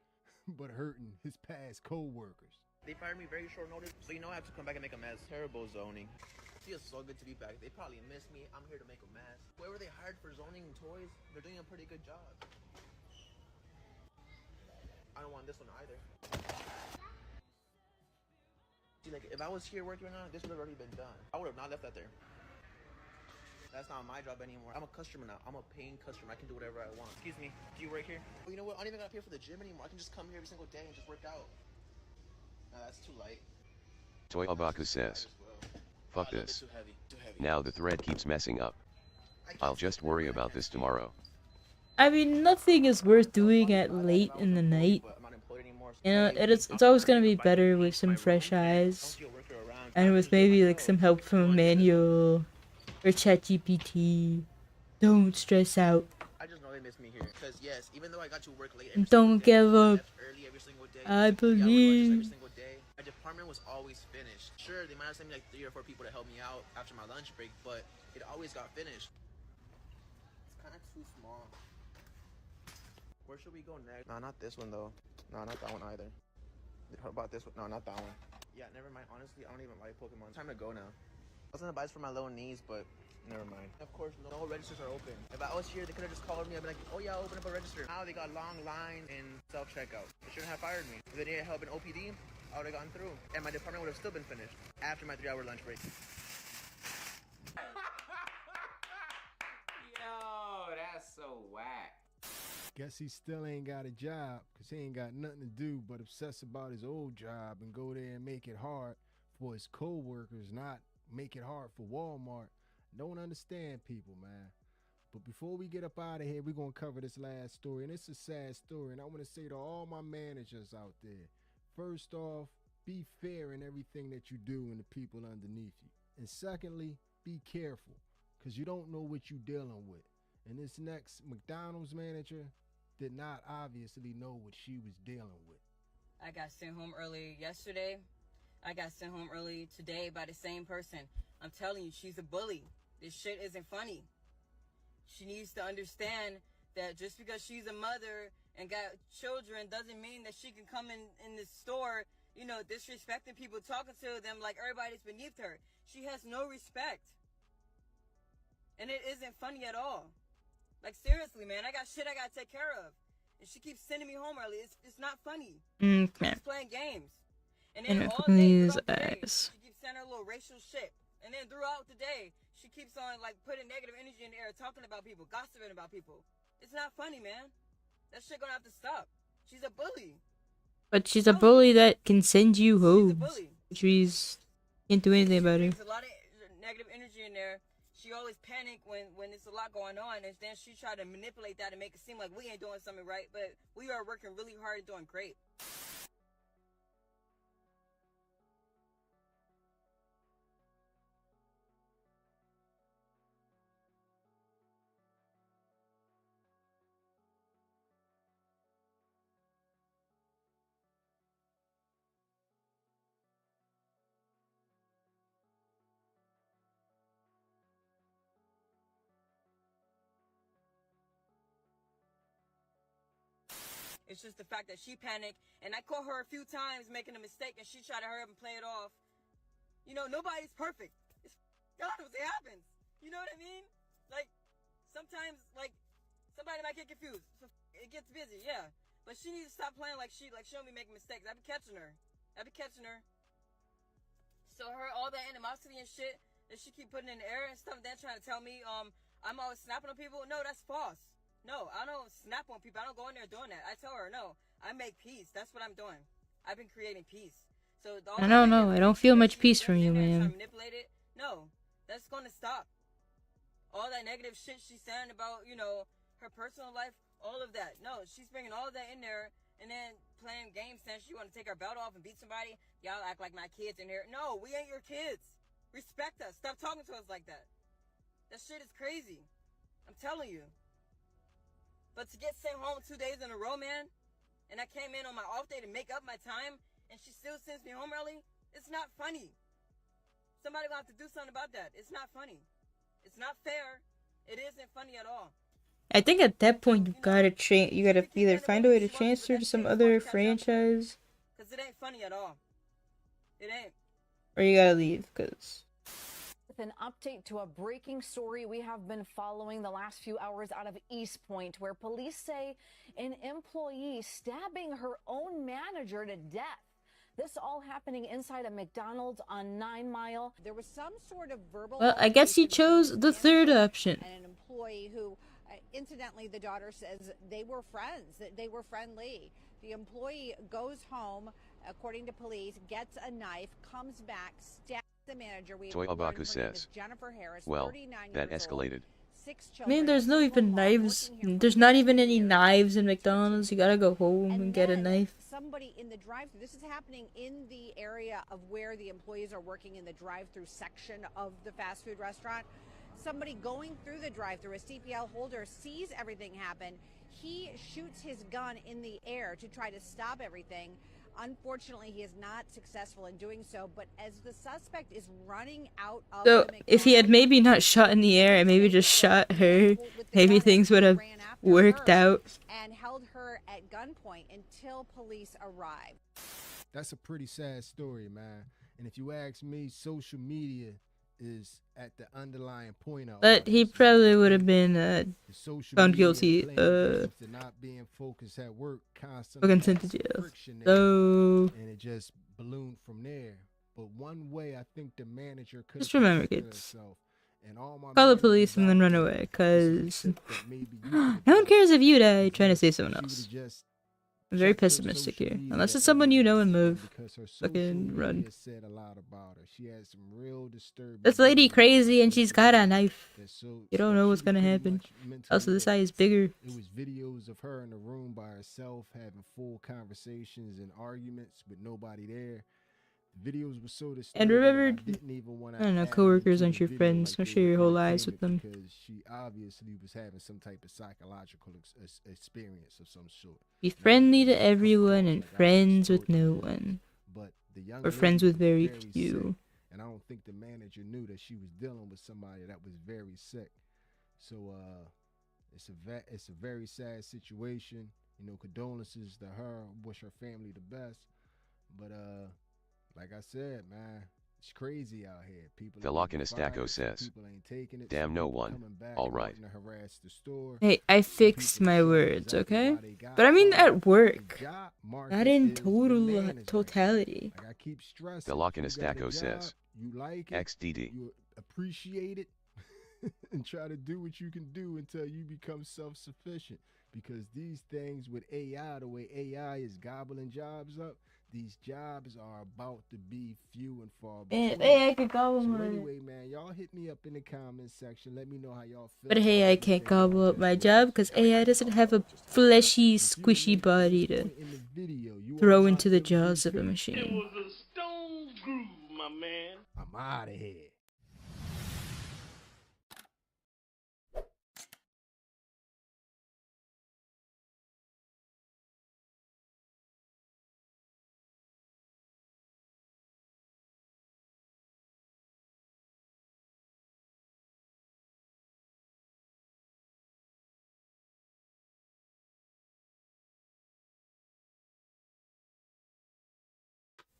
but hurting his past co-workers. They fired me very short notice, so you know I have to come back and make a mess. Terrible zoning. Feels so good to be back. They probably miss me. I'm here to make a mess. Whoever they hired for zoning and toys, they're doing a pretty good job. I don't want this one either. See, like, if I was here working right now, this would have already been done. I would have not left that there. That's not my job anymore. I'm a customer now. I'm a paying customer. I can do whatever I want. Excuse me, do you work here? Well, you know what? I don't even gotta pay for the gym anymore. I can just come here every single day and just work out. Nah, that's too light. Toy Abaku says, fuck this. Now the thread keeps messing up. I'll just worry about this tomorrow. I mean, nothing is worth doing at late in the night. You know, it's always gonna be better with some fresh eyes. And with maybe like some help from a manual or ChatGPT. Don't stress out. I just know they miss me here. Because yes, even though I got to work late and don't give up. I believe. My department was always finished. Sure, they might have sent me like 3 or 4 people to help me out after my lunch break, but it always got finished. It's kind of too small. Where should we go next? No, not this one though. No, not that one either. How about this one? No, not that one. Yeah, never mind. Honestly, I don't even like Pokemon. Time to go now. I was gonna buy this for my little niece, but never mind. Of course, no registers are open. If I was here, they could have just called me. I'd be like, oh yeah, I'll open up a register. Now they got long lines in self-checkout. They shouldn't have fired me. If they needed help in OPD, I would have gotten through. And my department would have still been finished after my 3-hour lunch break. Yo, that's so whack. Guess he still ain't got a job because he ain't got nothing to do but obsess about his old job and go there and make it hard for his co-workers, not make it hard for Walmart. Don't understand people, man. But before we get up out of here, we're going to cover this last story. And it's a sad story. And I want to say to all my managers out there, first off, be fair in everything that you do and the people underneath you. And secondly, be careful because you don't know what you're dealing with. And this next McDonald's manager did not obviously know what she was dealing with. I got sent home early yesterday. I got sent home early today by the same person. I'm telling you, she's a bully. This shit isn't funny. She needs to understand that just because she's a mother and got children doesn't mean that she can come in the store, you know, disrespecting people, talking to them like everybody's beneath her. She has no respect. And it isn't funny at all. Like, seriously, man, I got shit I gotta take care of. And she keeps sending me home early. It's not funny. Okay. She's playing games. And And then it all cooking day these throughout the day, eyes. she keeps sending her little racial shit. And then throughout the day, she keeps on, like, putting negative energy in the air, talking about people, gossiping about people. It's not funny, man. That shit gonna have to stop. She's a bully. But she's a bully that can send you home. She's can't do anything about her. There's a lot of negative energy in there. She always panic when there's a lot going on, and then she try to manipulate that and make it seem like we ain't doing something right, but we are working really hard and doing great. It's just the fact that she panicked, and I caught her a few times making a mistake, and she tried to hurry up and play it off. You know, nobody's perfect. It's God, it happens. You know what I mean? Like, sometimes, like, somebody might get confused. So it gets busy, yeah. But she needs to stop playing like she don't be making mistakes. I be catching her. So all that animosity and shit that she keep putting in the air and stuff, then trying to tell me, I'm always snapping on people. No, that's false. No, I don't snap on people. I don't go in there doing that. I tell her, no, I make peace. That's what I'm doing. I've been creating peace. So I don't know. I don't feel much peace from you, man. Manipulate it. No, that's gonna stop. All that negative shit she's saying about, you know, her personal life, all of that. No, she's bringing all of that in there, and then playing games saying she want to take her belt off and beat somebody. Y'all act like my kids in here. No, we ain't your kids. Respect us. Stop talking to us like that. That shit is crazy. I'm telling you. But to get sent home 2 days in a row, man, and I came in on my off day to make up my time, and she still sends me home early, it's not funny. Somebody will have to do something about that. It's not funny. It's not fair. It isn't funny at all. I think at that point you gotta either find a way to transfer to some other franchise, Cause it ain't funny at all. It ain't. or you gotta leave. Cause With an update to a breaking story we have been following the last few hours out of East Point, where police say an employee stabbing her own manager to death. This all happening inside a McDonald's on 9 Mile. There was some sort of verbal. well, I guess he chose the third option. And an employee who, incidentally, the daughter says they were friends, that they were friendly. The employee goes home, according to police, gets a knife, comes back, stabs the manager. Toy Abaku says, Jennifer Harris, well, 39 that years old. escalated. I mean, there's no even knives. There's not even any knives in McDonald's. You gotta go home and get a knife. Somebody in the drive-thru. This is happening in the area of where the employees are working in the drive-thru section of the fast food restaurant. Somebody going through the drive-thru, a CPL holder, sees everything happen. He shoots his gun in the air to try to stop everything. Unfortunately, he is not successful in doing so, but as the suspect is running out of So the if he had maybe not shot in the air and maybe just shot her, maybe things would have worked out. and held her at gunpoint until police arrived. that's a pretty sad story, man. And if you ask me, social media is at the underlying point of But he probably would have been found guilty not being focused at work, fucking sent to jail. So and it just ballooned from there. But one way I think the manager could just remember, kids. herself, and all my Call the police and then run away, cause no one cares if you die trying to save someone else. I'm very pessimistic here. Unless it's someone you know and love, fucking run. Said a lot about her. She had some real disturbing. This lady crazy and she's got a knife. You don't know what's gonna happen. Also, this eye is bigger. It was videos of her in the room by herself having full conversations and arguments with nobody there. The videos were so disturbing. And remember, I don't know, coworkers aren't your friends. Don't share your whole lives with them. Because she obviously was having some type of psychological experience of some sort. Be friendly to everyone and friends with no one. But the young or friends with very few. And I don't think the manager knew that she was dealing with somebody that was very sick. So it's a very sad situation. You know, condolences to her. Wish her family the best. But like I said, man, it's crazy out here. People. The Lock in a Stacko says, "Damn, no one. All right." Hey, I fixed my words, okay? But I mean at work, not in totality. Like I keep stressing. The Lock in a Stacko says, "You like it, XDD. You appreciate it, and try to do what you can do until you become self-sufficient." Because these things with AI, the way AI is gobbling jobs up, these jobs are about to be few and far between. Hey, I could gobble so my. Anyway, man, y'all hit me up in the comments section. Let me know how y'all feel. But hey, I can't gobble up my job because AI doesn't have a fleshy, squishy body to throw into the jaws of a machine. It was a stone groove, my man. I'm out of here.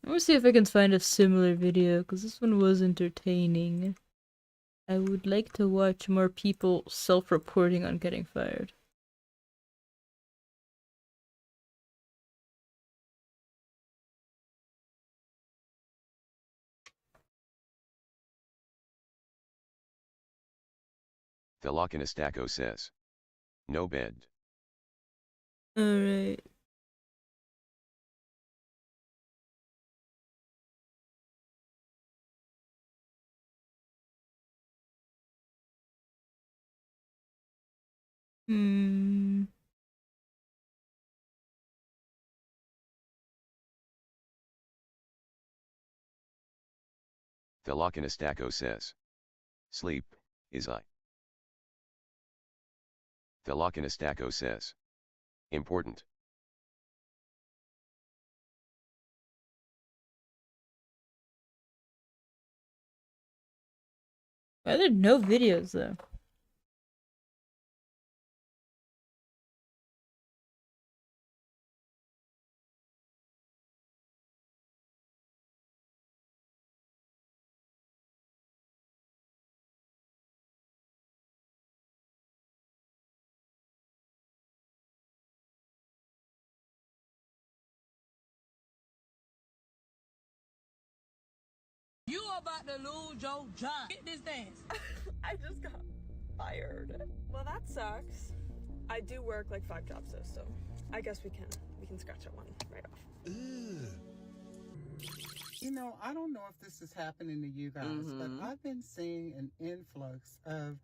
I'm gonna see if I can find a similar video, because this one was entertaining. I would like to watch more people self-reporting on getting fired. The Lock in a Stacko says, "No bed." Alright. The Lock in a Stacko says, "Sleep is I." The Lock in a Stacko says, "Important." Why are there no videos though? You about to lose your job. Get this dance. I just got fired. Well, that sucks. I do work like 5 jobs though, so I guess we can scratch that one right off. You know, I don't know if this is happening to you guys, but I've been seeing an influx of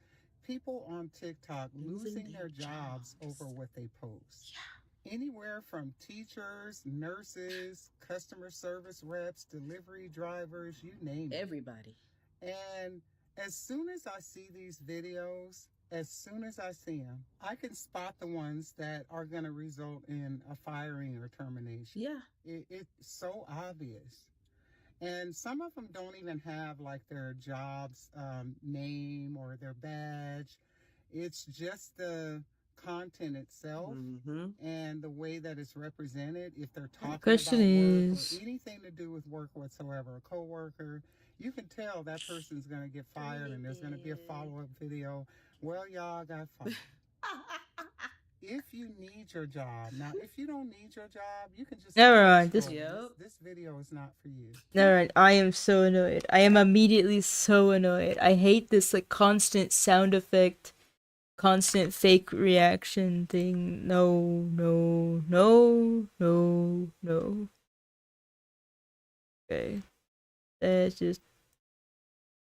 people on TikTok losing their jobs over what they post. Yeah. Anywhere from teachers, nurses, customer service reps, delivery drivers, you name it. Everybody. And as soon as I see these videos, as soon as I see them, I can spot the ones that are going to result in a firing or termination. Yeah. It's so obvious. And some of them don't even have like their job's name or their badge. It's just the content itself and the way that it's represented. If they're talking Question about work is, or anything to do with work whatsoever, a coworker, you can tell that person's going to get fired, and there's going to be a follow-up video. Well, y'all got fired. If you need your job, now if you don't need your job, you can just never mind. This video is not for you. never mind. I am so annoyed. I am immediately so annoyed. I hate this like constant sound effect, constant fake reaction thing. No, no, no, no, no. Okay, that's just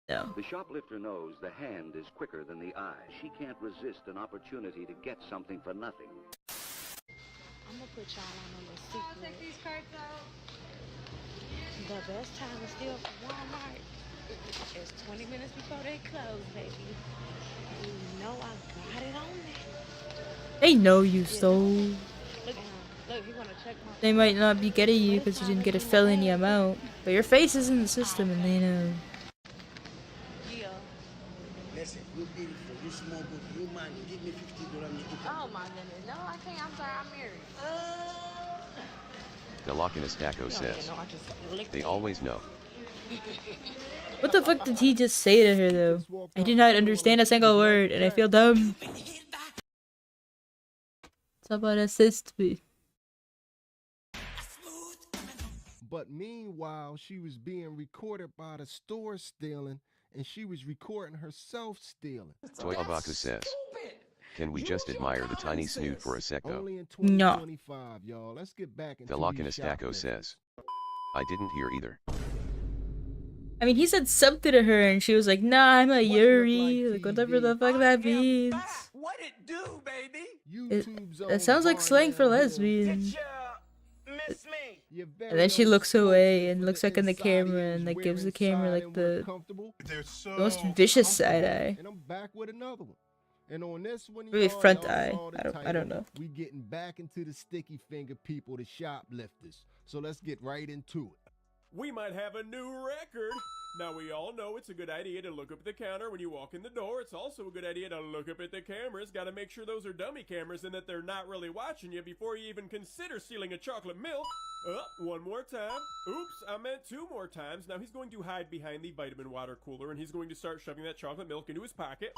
no. The shoplifter knows the hand is quicker than the eye. She can't resist an opportunity to get something for nothing. I'm gonna put y'all on a little secret. I'll take these cards out. The best time to steal from Walmart is 20 minutes before they close, baby. You know I got it on there. They know you stole. Look, he wanna check my. They might not be getting you because you didn't get a felony amount, but your face is in the system and they know. Listen, you beautiful, you small book, you man, give me $50. Oh my goodness, no, I can't. I'm sorry, I'm married. The Lockinus Taco says, they always know. What the fuck did he just say to her though? I did not understand a single word and I feel dumb. Someone assist me. But meanwhile, she was being recorded by the store stealing, and she was recording herself stealing. Toyabaku says, can we just admire the tiny snoot for a sec though? Only in 2025, y'all. Let's get back into The Lockinus Taco says, I didn't hear either. I mean, he said something to her and she was like, nah, I'm a Yuri, like whatever the fuck that means. What it do, baby? It sounds like slang for lesbians. And then she looks away and looks back in the camera and like gives the camera like the most vicious side eye. And I'm back with another one. And on this one, Maybe front eye. I don't know. We getting back into the sticky finger people, the shoplifters. So let's get right into it. We might have a new record. Now, we all know it's a good idea to look up at the counter when you walk in the door. It's also a good idea to look up at the cameras. Gotta make sure those are dummy cameras and that they're not really watching you before you even consider stealing a chocolate milk. One more time. Oops, I meant 2 more times. Now, he's going to hide behind the vitamin water cooler and he's going to start shoving that chocolate milk into his pocket.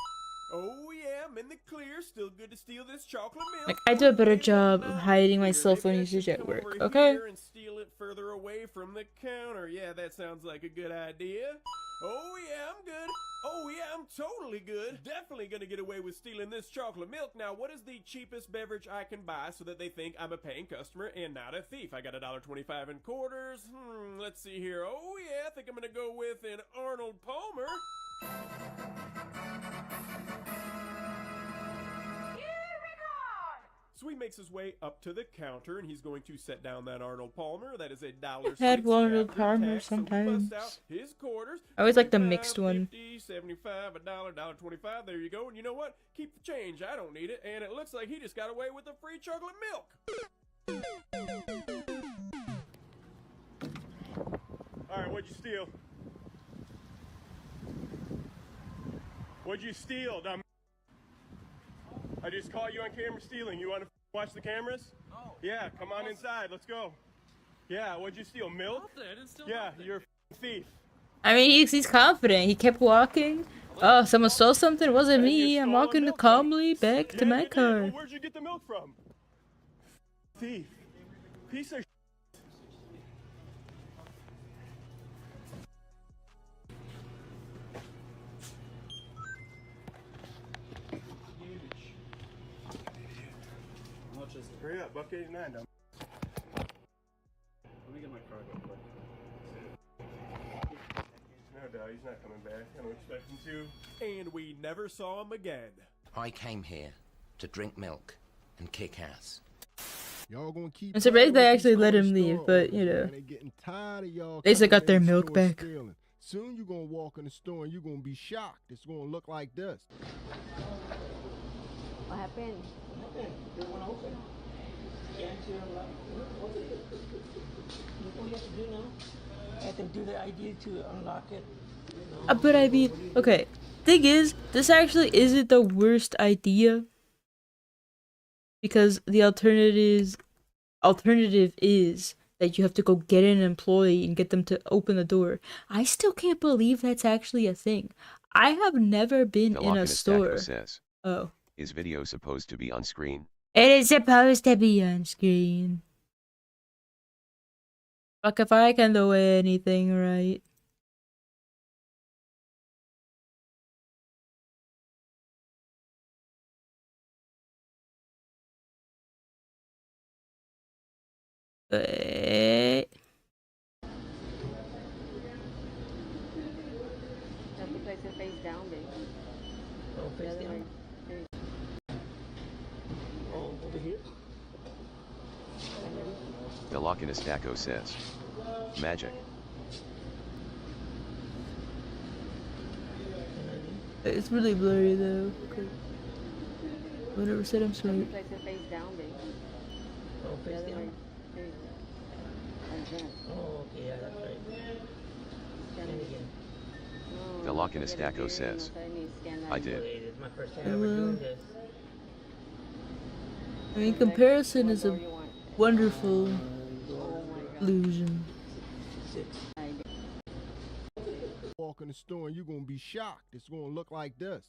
Oh yeah, I'm in the clear. Still good to steal this chocolate milk. Like, I do a better job of hiding my cell phone usage at work, okay? And steal it further away from the counter. Yeah, that sounds like a good idea. Oh yeah, I'm good. Oh yeah, I'm totally good. Definitely gonna get away with stealing this chocolate milk. Now, what is the cheapest beverage I can buy so that they think I'm a paying customer and not a thief? I got $1.25 in quarters. Let's see here. Oh yeah, I think I'm gonna go with an Arnold Palmer. So he makes his way up to the counter and he's going to set down that Arnold Palmer. That is $1.06. I've had Arnold Palmer sometimes. His quarters. I always like the mixed one. 50, 75, $1, $1.25. There you go. And you know what? Keep the change. I don't need it. And it looks like he just got away with the free chocolate milk. All right, what'd you steal? What'd you steal, dumb? I just caught you on camera stealing. You want to watch the cameras? Oh. Yeah, come on inside. Let's go. Yeah, what'd you steal? Milk? I didn't steal yeah, nothing. you're a thief. I mean, he's confident. He kept walking. Oh, someone stole something? It wasn't me. I'm walking calmly back to my car. Well, where'd you get the milk from? Thief. Piece of Hurry up, $1.89 dumb. Let me get my card real quick. No doubt, he's not coming back. I don't expect him to. And we never saw him again. I came here to drink milk and kick ass. Y'all gonna keep. I'm surprised they actually let him leave, but you know, they still got their milk back. Soon you gonna walk in the store and you're gonna be shocked. It's gonna look like this. What happened? It went open. What do you have to do now? I have to do the ID to unlock it. But I mean, okay. Thing is, this actually isn't the worst idea. because the alternative is that you have to go get an employee and get them to open the door. I still can't believe that's actually a thing. I have never been in a store. Says, oh. Is video supposed to be on screen? It is supposed to be on screen. Fuck if I can do anything right. Wait. Have to place it face down, baby. Oh, face down? Oh, over here? The Lockinus Daco says, magic. It's really blurry though. Whatever said I'm sorry. Place it face down, baby. Oh, face down? Oh, okay, yeah, that's right. Scan it again. The Lockinus Daco says, I did. It's my first time ever doing this. I mean, comparison is a wonderful illusion. Walk in the store and you're gonna be shocked. It's gonna look like this.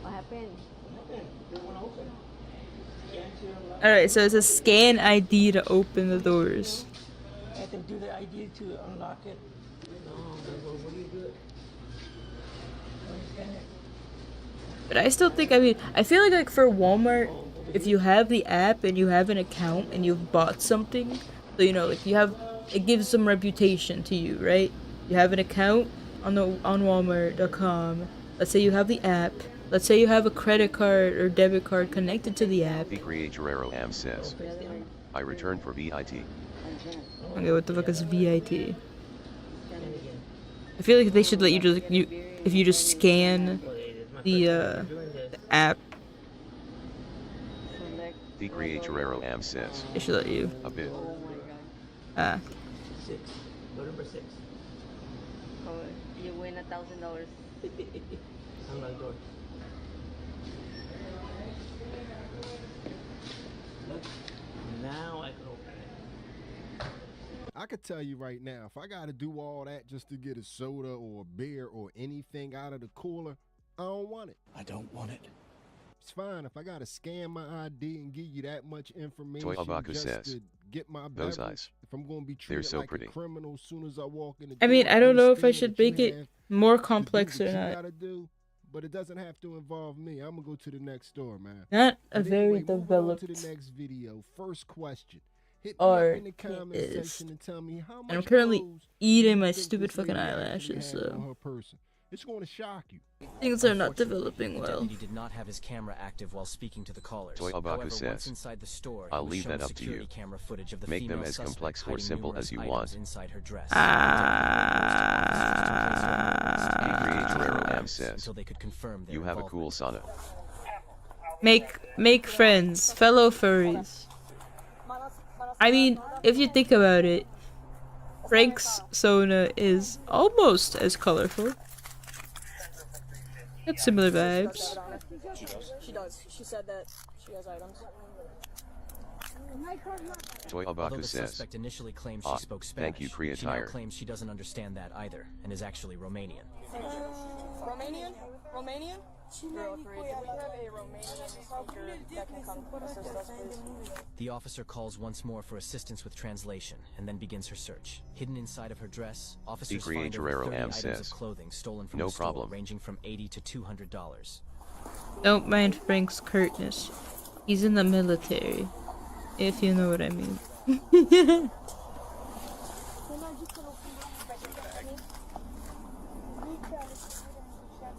What happened? Alright, so it's a scan ID to open the doors. I can do the ID to unlock it. No, what do you do? But I still think, I mean, I feel like for Walmart, if you have the app and you have an account and you've bought something, so you know, like you have, it gives some reputation to you, right? You have an account on Walmart.com. Let's say you have the app. Let's say you have a credit card or debit card connected to the app. The querrieoh Am says, I returned for VIT. Okay, what the fuck is VIT? I feel like they should let you just if you just scan the app. The querrieoh Am says, They should let you. A bit. Ah. 6. Go number 6. Oh, you win $1,000. Unlock door. Look, now I can open it. I could tell you right now, if I gotta do all that just to get a soda or a beer or anything out of the cooler, I don't want it. I don't want it. It's fine if I gotta scan my ID and give you that much information Toy Abaku just says, to get my those beverage. eyes. If I'm gonna be They're treated so like pretty. a criminal as soon as I walk in the I mean, door, I don't know if I understand should that make you it have more to do complex what or you not. gotta do, but it doesn't have to involve me. I'm gonna go to the next store, man. Not a But very anyway, moving on developed to the next video. First question. Hit me art up in the comment is. section and tell me how much And I'm currently clothes eating my you think stupid this fucking lady actually eyelashes, has on so her person. It's going to shock you. things are not developing The well. deputy did not have his camera active while speaking to the callers. Toy Abaku However, says, once inside the store, I'll he was leave shown that up to security you. camera footage of the Make them female as suspect complex or hiding simple numerous as you items want. inside her dress. The querrieoh Am says, Until they could confirm their you have a cool sauna. Make friends, fellow furries. I mean, if you think about it, Frank's sauna is almost as colorful. It's similar vibes. She does. She said that she has items. Toy Although Abaku the says, suspect initially claims she spoke Spanish, thank you, Korea she now Tire. claims she doesn't understand that either, and is actually Romanian. Romanian? Romanian? 03. Do we have a Romanian speaker that can come assist us, please? The officer calls once more for assistance with translation, and then begins her search. Hidden inside of her dress, officers find over querrieoh 30 Am items says, of clothing stolen from no the store, problem. ranging from $80 to $200. Don't mind Frank's curtness. He's in the military, if you know what I mean.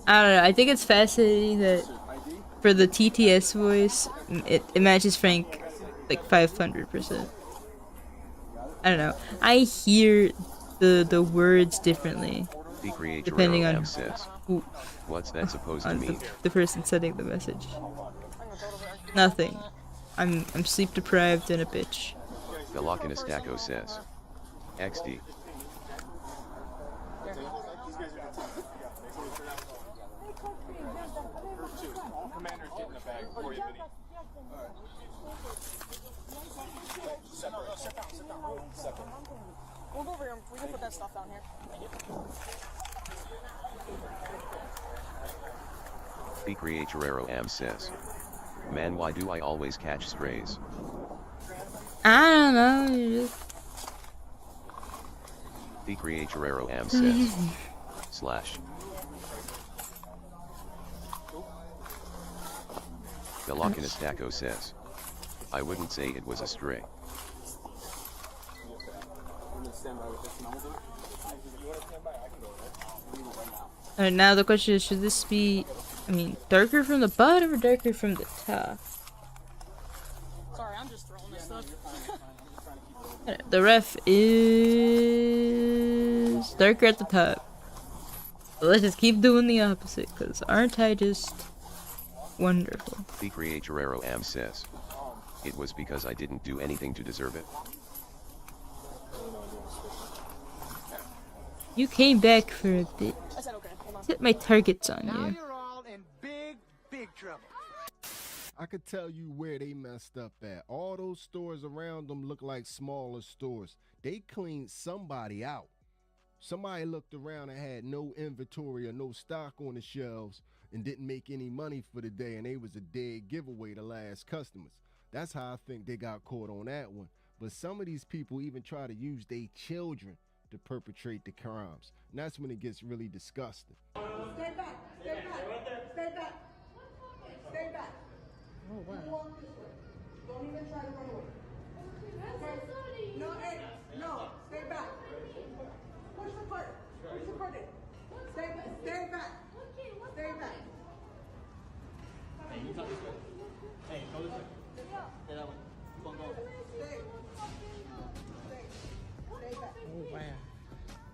I don't know, I think it's fascinating that for the TTS voice, it matches Frank like 500%. I don't know. I hear the words differently The querrieoh depending on Am says, who, what's that supposed to on mean? the person sending the message. Nothing. I'm sleep deprived and a bitch. The Lockinus Daco says, XD. All commanders get in the bag before you We can put that stuff down here. Thank you. Querrieoh says, "Man, why do I always catch strays?" I don't know. You just... Querrieoh says, slash. Velocinistaco says, "I wouldn't say it was a stray." Alright, now the question is, should this be, I mean, darker from the bottom or darker from the top? Sorry, I'm just throwing this stuff. The ref is darker at the top. But let's just keep doing the opposite, because aren't I just wonderful? Querrieoh says, "It was because I didn't do anything to deserve it." You came back for a bit. I said okay, hold on. Hit my targets on Now you. you're all in big trouble. I could tell you where they messed up at. All those stores around them look like smaller stores. They cleaned somebody out. Somebody looked around and had no inventory or no stock on the shelves and didn't make any money for the day, and they was a dead giveaway to last customers. That's how I think they got caught on that one. But some of these people even try to use their children to perpetrate the crimes. And that's when it gets really disgusting. Stay back. Stay back. Stay back. Stay back. Oh, wow. You walk this way. Don't even try to run away. Okay? No, hey, no. Stay back. Push the cart. Push the cart in. Stay back. Stay back. Stay back. Hey, you come this way. Hey, go this way. Stay that way. Keep on going. Stay. Stay back. Oh wow.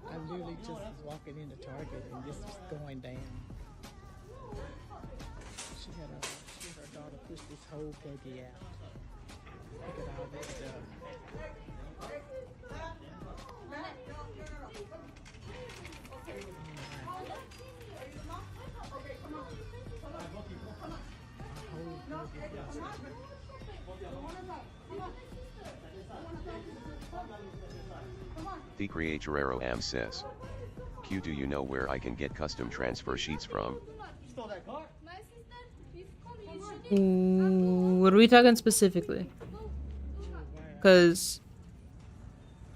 I literally just was walking into Target and this was going down. She had her daughter push this whole baby out. Look at all that stuff. Querrieoh says, "Q, do you know where I can get custom transfer sheets from?" What are we talking specifically? Because,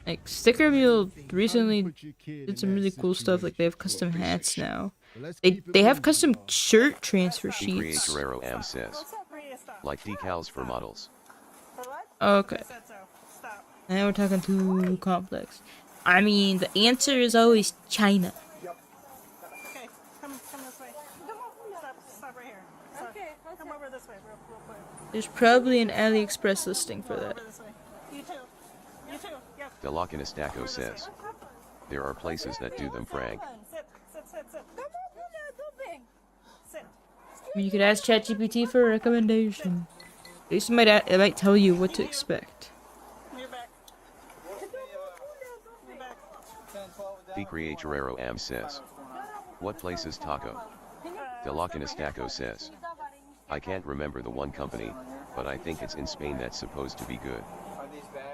like, Sticker Mule recently did some really cool stuff. Like, they have custom hats now. They have custom shirt transfer sheets. Querrieoh says, "Like decals for models." Okay. Now we're talking too complex. I mean, the answer is always China. Okay, come this way. Stop right here. Okay, come over this way real quick. There's probably an AliExpress listing for that. You too. You too. Yep. Velocinistaco says, "There are places that do them, Frank." Sit. Sit. I mean, you could ask ChatGPT for a recommendation. At least it might tell you what to expect. You're back. Querrieoh says, "What place is Taco?" Velocinistaco says, "I can't remember the one company, but I think it's in Spain that's supposed to be good."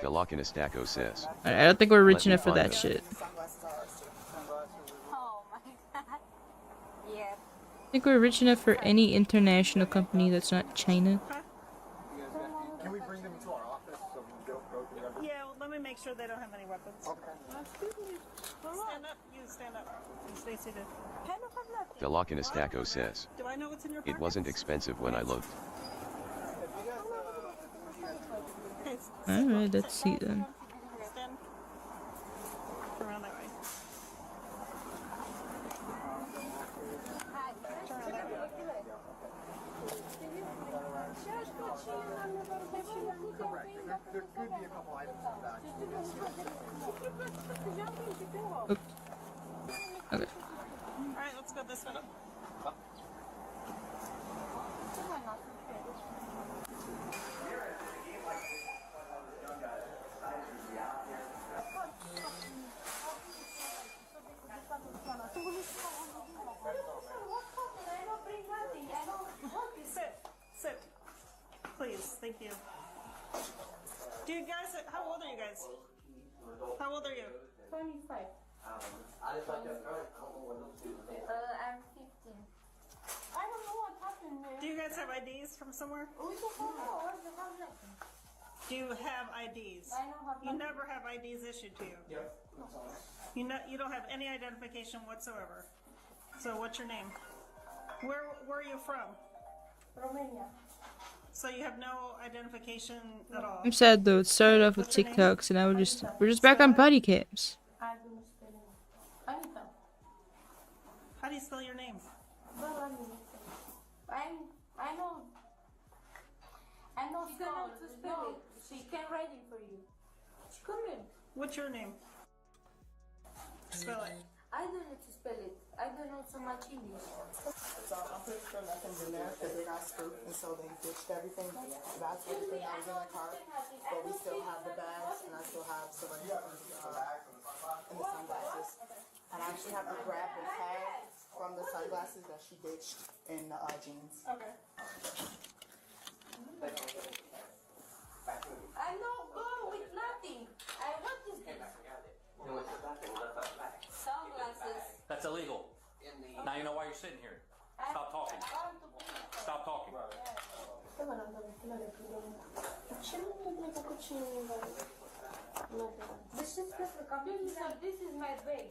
Velocinistaco says, I don't think we're rich "Let me enough for find that them." shit. Oh my god. Yeah. I think we're rich enough for any international company that's not China. Can we bring them to our office so we don't go through everything? Yeah, well, let me make sure they don't have any weapons. Okay. Stand up. You stand up. You stay seated. Velocinistaco says, Do I know what's in your "It pockets? wasn't expensive when I looked." Alright, let's see then. Stand around that way. Turn around that way. Correct. There could be a couple items in the back. Okay. Alright, let's go this way. Sit. Please, thank you. Do you guys, how old are you guys? How old are you? 25. I just like that girl. I don't know what those two are. I'm 15. I don't know what happened, man. Do you guys have IDs from somewhere? We don't know what happened. Do you have IDs? I don't have. You never have IDs issued to you. Yep. You don't have any identification whatsoever. So what's your name? Where are you from? Romania. So you have no identification at all. I'm sad though. It started off with TikToks, and now we're just back on body cams. I don't spell it. Anita. How do you spell your name? I know spell to spell it. She can write it for you. Come in. What's your name? Spell it. I don't know to spell it. I don't know so much English. So I'm pretty sure nothing's in there because they got spooked and so they ditched everything. That's everything that was in the cart. But we still have the bags and I still have some of the sunglasses. And I actually have to grab the tag from the sunglasses that she ditched in the jeans. Okay. I know go with nothing. What is this? Sunglasses. That's illegal. Now you know why you're sitting here. Stop talking. Stop talking. This is my bag.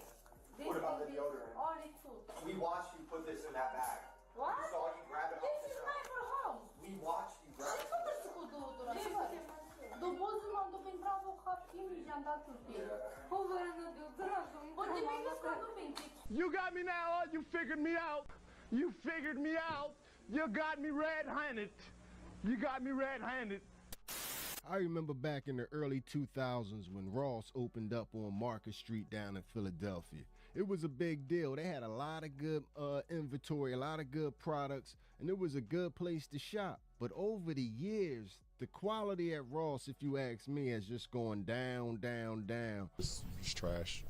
What about the deodorant? Only two. We watched you put this in that bag. What? We saw you grab it off This the is shelf. my for home. We watched you grab it. You got me now, you figured me out. You figured me out. You got me red-handed. You got me red-handed. I remember back in the early 2000s when Ross opened up on Market Street down in Philadelphia. It was a big deal. They had a lot of good inventory, a lot of good products, and it was a good place to shop. But over the years, the quality at Ross, if you ask me, has just gone down, down, down. It's trash.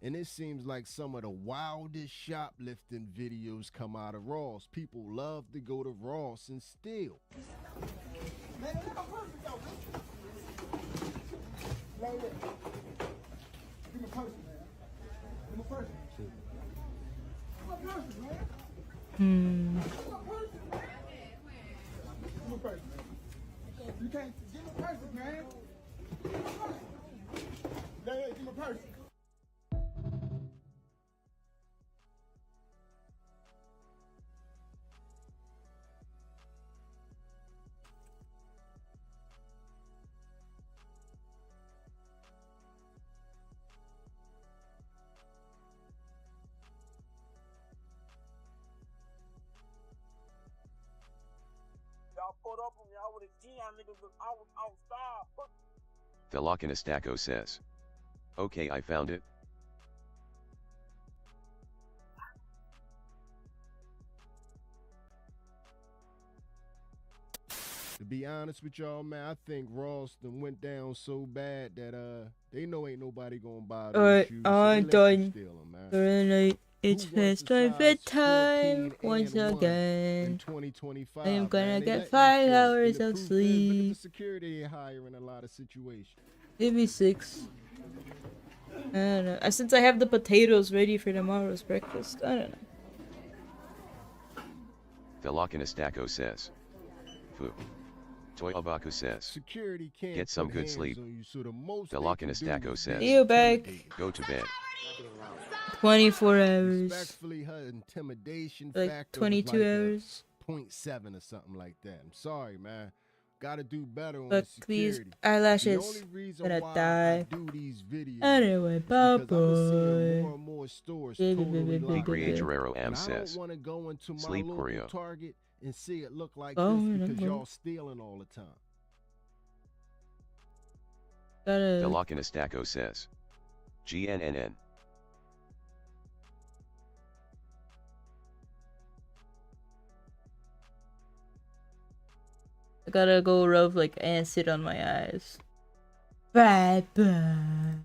And it seems like some of the wildest shoplifting videos come out of Ross. People love to go to Ross and steal. Man, look how perfect though, man. Man, look. Give me a person, man. Give me a person. Give me a person, man. Give me a person, man. Give me a person, man. You can't give me a person, man. Give me a person. Yeah, give me a person. Y'all pulled up on me, I would've jammed niggas, but I was outside. Velokinestaco says. Okay, I found it. To be honest with y'all, man, I think Ross done went down so bad that they know ain't nobody gonna buy those shoes. I'm done man. for the night. It's past my bedtime once again. 2025, I'm gonna man. get 5 hours of Look at sleep. the security they hire in a lot of situations. Maybe 6. I don't know. Since I have the potatoes ready for tomorrow's breakfast, I don't know. Velokinestaco says. Fu. Toy Abaku says. Security can't get some put good hands sleep. on you, so the most Velokinestaco says. See you back. Go to bed. 24 hours. Respectfully, her intimidation like factor 22 was hours. 0.7 or something like that. I'm sorry, man. Gotta do better on Look, the these security. eyelashes The only reason gonna why die. I do these videos Anyway, is bye because I'm seeing bye. more and more stores totally locked Querrieoh down. Guerrero M And I says. don't want to go into my Sleep local Querrieoh. Target and see it look like Oh, this because okay. y'all stealing all the time. Velokinestaco says. GNNN. I gotta go rub like acid on my eyes. Bye bye.